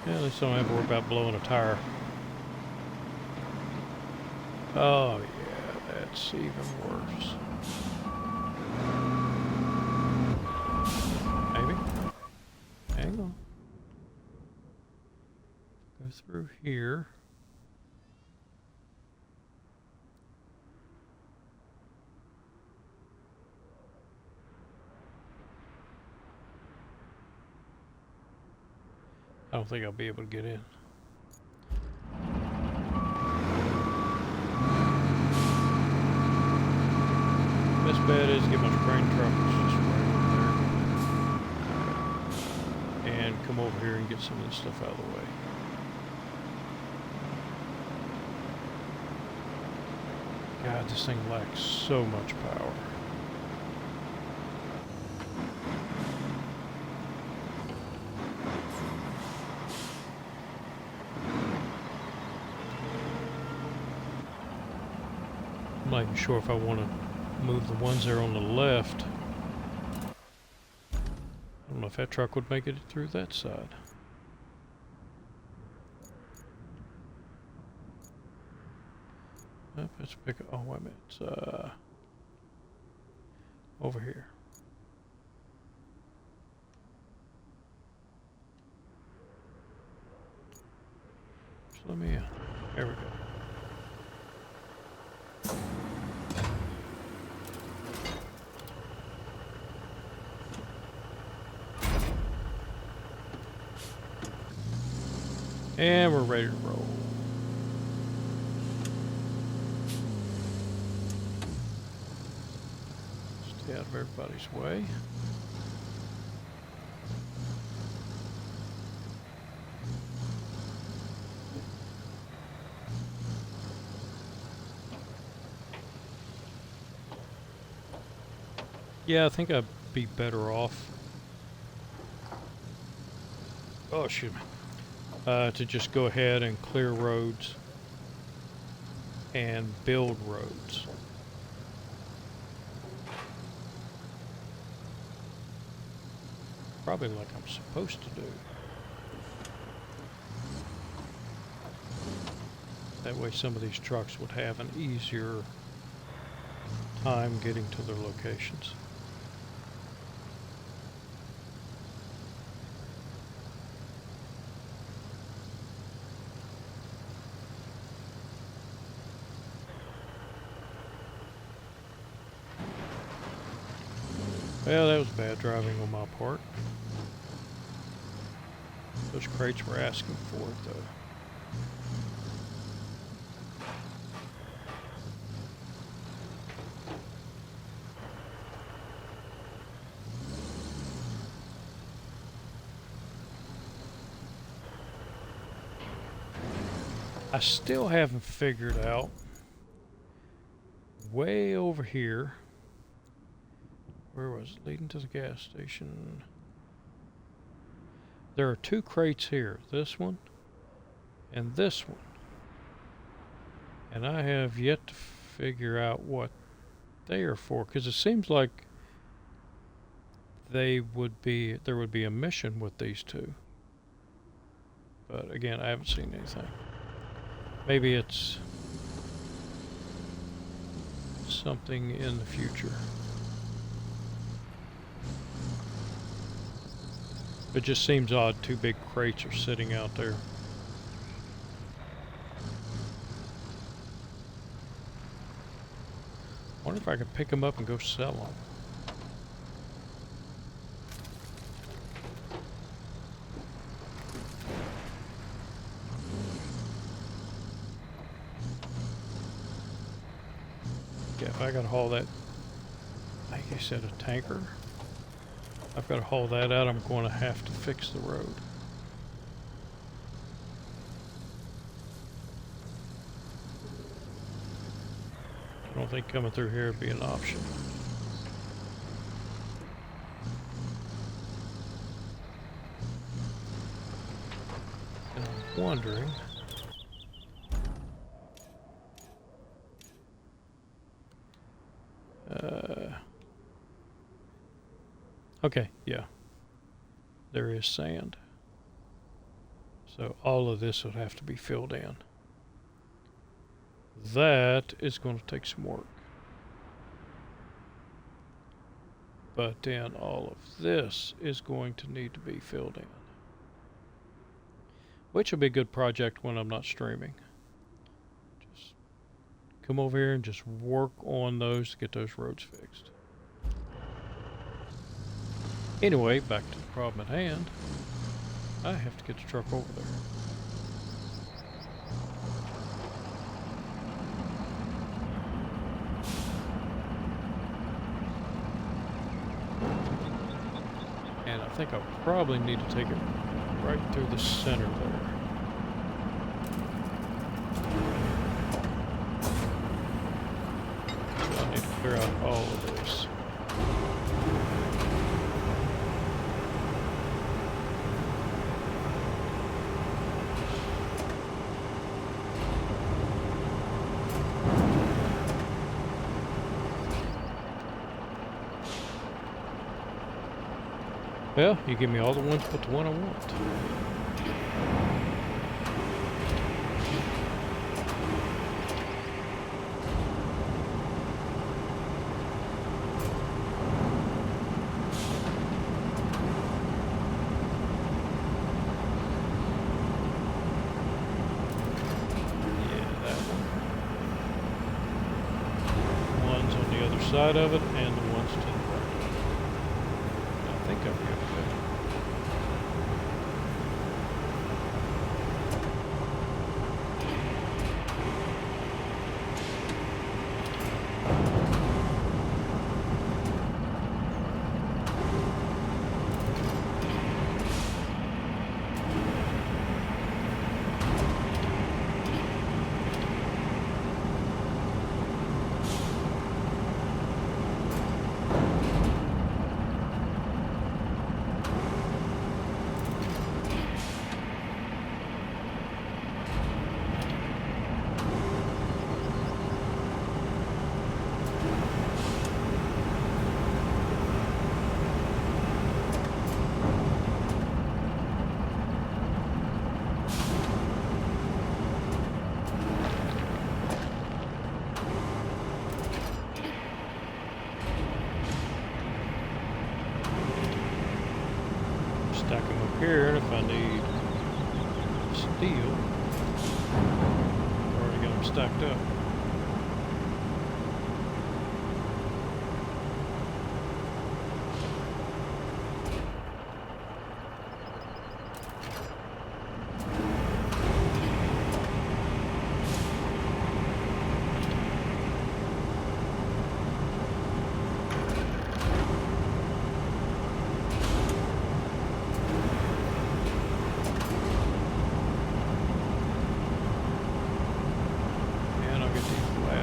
Yeah, at least I don't have to worry about blowing a tire. Oh yeah, that's even worse. Maybe. Hang on. Go through here. I don't think I'll be able to get in. Best bet is get my crane truck just right over there. And come over here and get some of this stuff out of the way. God, this thing lacks so much power. I'm not even sure if I want to move the ones there on the left. I don't know if that truck would make it through that side. Let's pick. Oh wait a minute. It's over here. Just let me in. There we go. And we're ready to roll. Stay out of everybody's way. Yeah, I think I'd be better off. Oh, shoot. To just go ahead and clear roads and build roads. Probably like I'm supposed to do. That way some of these trucks would have an easier time getting to their locations. Well, that was bad driving on my part. Those crates were asking for it, though. I still haven't figured out way over here. Where was it? Leading to the gas station. There are two crates here. This one and this one. And I have yet to figure out what they are for, because it seems like there would be a mission with these two. But again, I haven't seen anything. Maybe it's something in the future. It just seems odd, two big crates are sitting out there. I wonder if I could pick them up and go sell them. if I gotta haul that, like I said, a tanker, I've got to haul that out, I'm going to have to fix the road. I don't think coming through here would be an option. And I'm wondering... okay, yeah. There is sand. So all of this would have to be filled in. That is going to take some work. But then all of this is going to need to be filled in. Which will be a good project when I'm not streaming. Just come over here and just work on those to get those roads fixed. Anyway, back to the problem at hand. I have to get the truck over there. And I think I probably need to take it right through the center there. So I need to clear out all of this. Well, you give me all the ones but the one I want. Yeah, that one. One's on the other side of it, and the ones to the right. I think I'm good. Stack them up here, and if I need steel, I've already got them stacked up.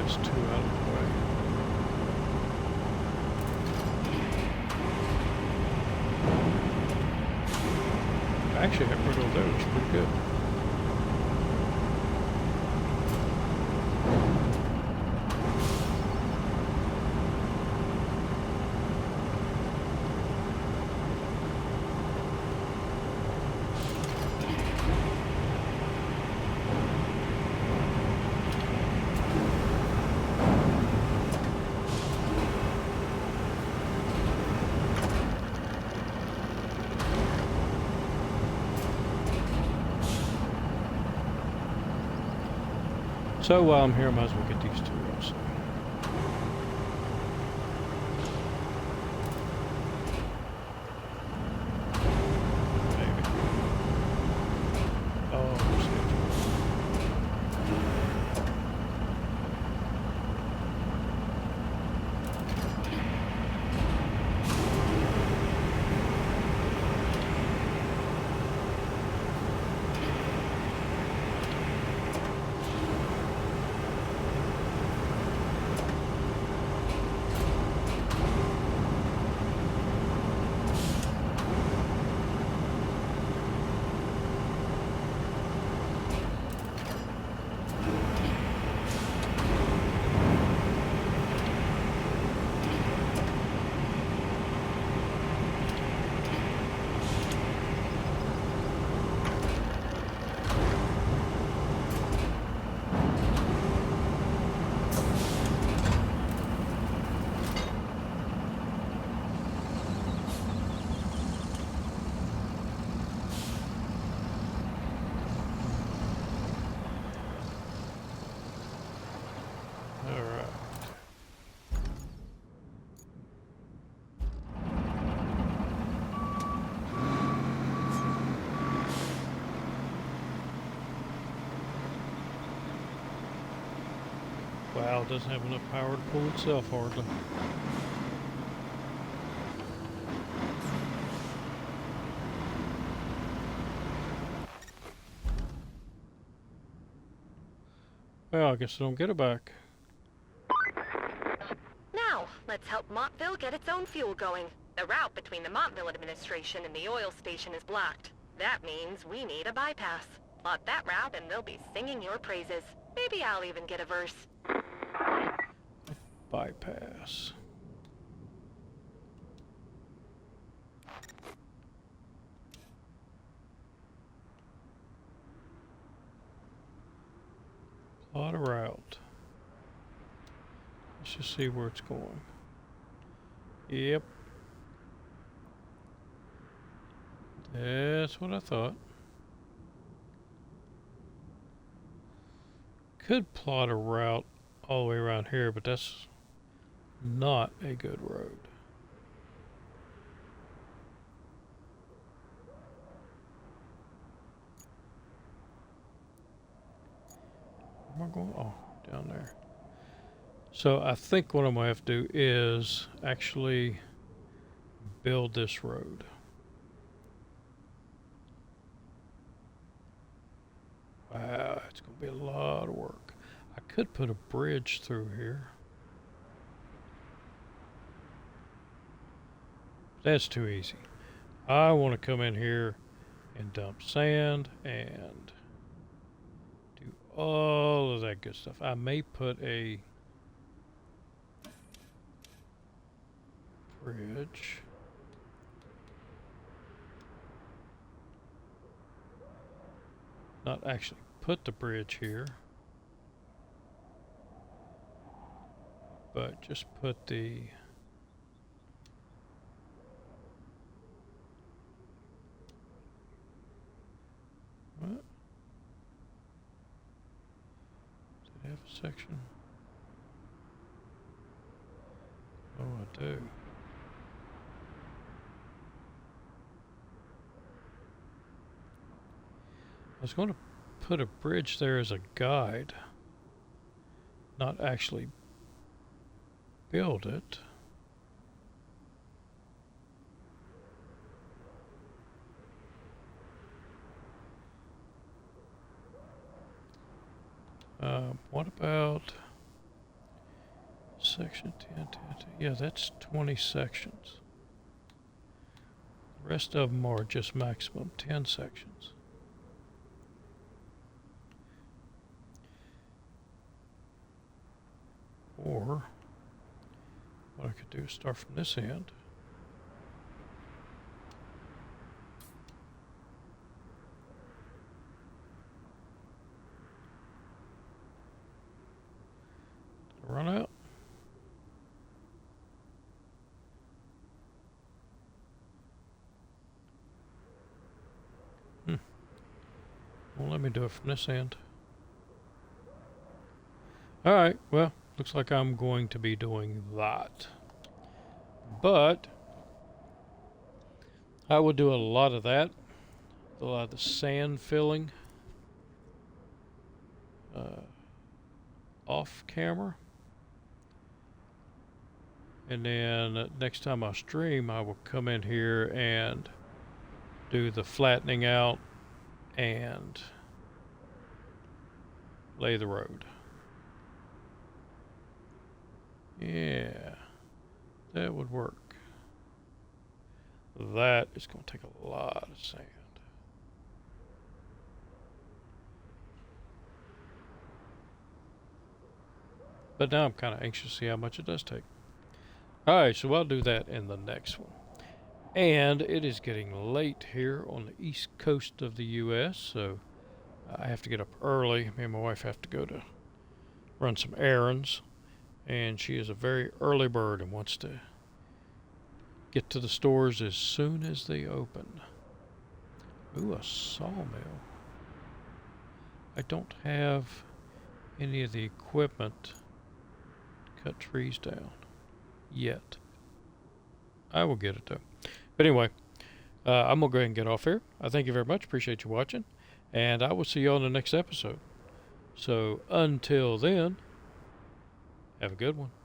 Two out of the way. Actually, that rid of those pretty good. So while I'm here, I might as well get these two also. Maybe. Oh, schedule. Wow, it doesn't have enough power to pull itself hardly. Well, I guess I don't get it back. Now, let's help Montville get its own fuel going. The route between the Montville administration and the oil station is blocked. That means we need a bypass. Plot that route and they'll be singing your praises. Maybe I'll even get a verse. Bypass. Plot a route. Let's just see where it's going. Yep. That's what I thought. Could plot a route all the way around here, but that's not a good road. Where am I going? Oh, down there. So I think what I'm going to have to do is actually build this road. Wow, it's going to be a lot of work. I could put a bridge through here. That's too easy. I want to come in here and dump sand and do all of that good stuff. I may put a bridge. Not actually put the bridge here, but just put the what? Does it have a section? Oh, I do. I was going to put a bridge there as a guide, not actually build it. What about section 10, 10, 10? Yeah, that's 20 sections. The rest of them are just maximum 10 sections. Or what I could do is start from this end. Did I run out? Well, let me do it from this end. Alright, well, looks like I'm going to be doing that. But I will do a lot of that. A lot of the sand filling off camera. And then next time I stream, I will come in here and do the flattening out and lay the road. Yeah, that would work. That is going to take a lot of sand. But now I'm kind of anxious to see how much it does take. Alright, so I'll do that in the next one. And it is getting late here on the east coast of the US, so I have to get up early. Me and my wife have to go to run some errands. And she is a very early bird and wants to get to the stores as soon as they open. Ooh, a sawmill. I don't have any of the equipment to cut trees down yet. I will get it though. But anyway, I'm going to go ahead and get off here. I thank you very much. Appreciate you watching. And I will see you on the next episode. So until then, Have a good one.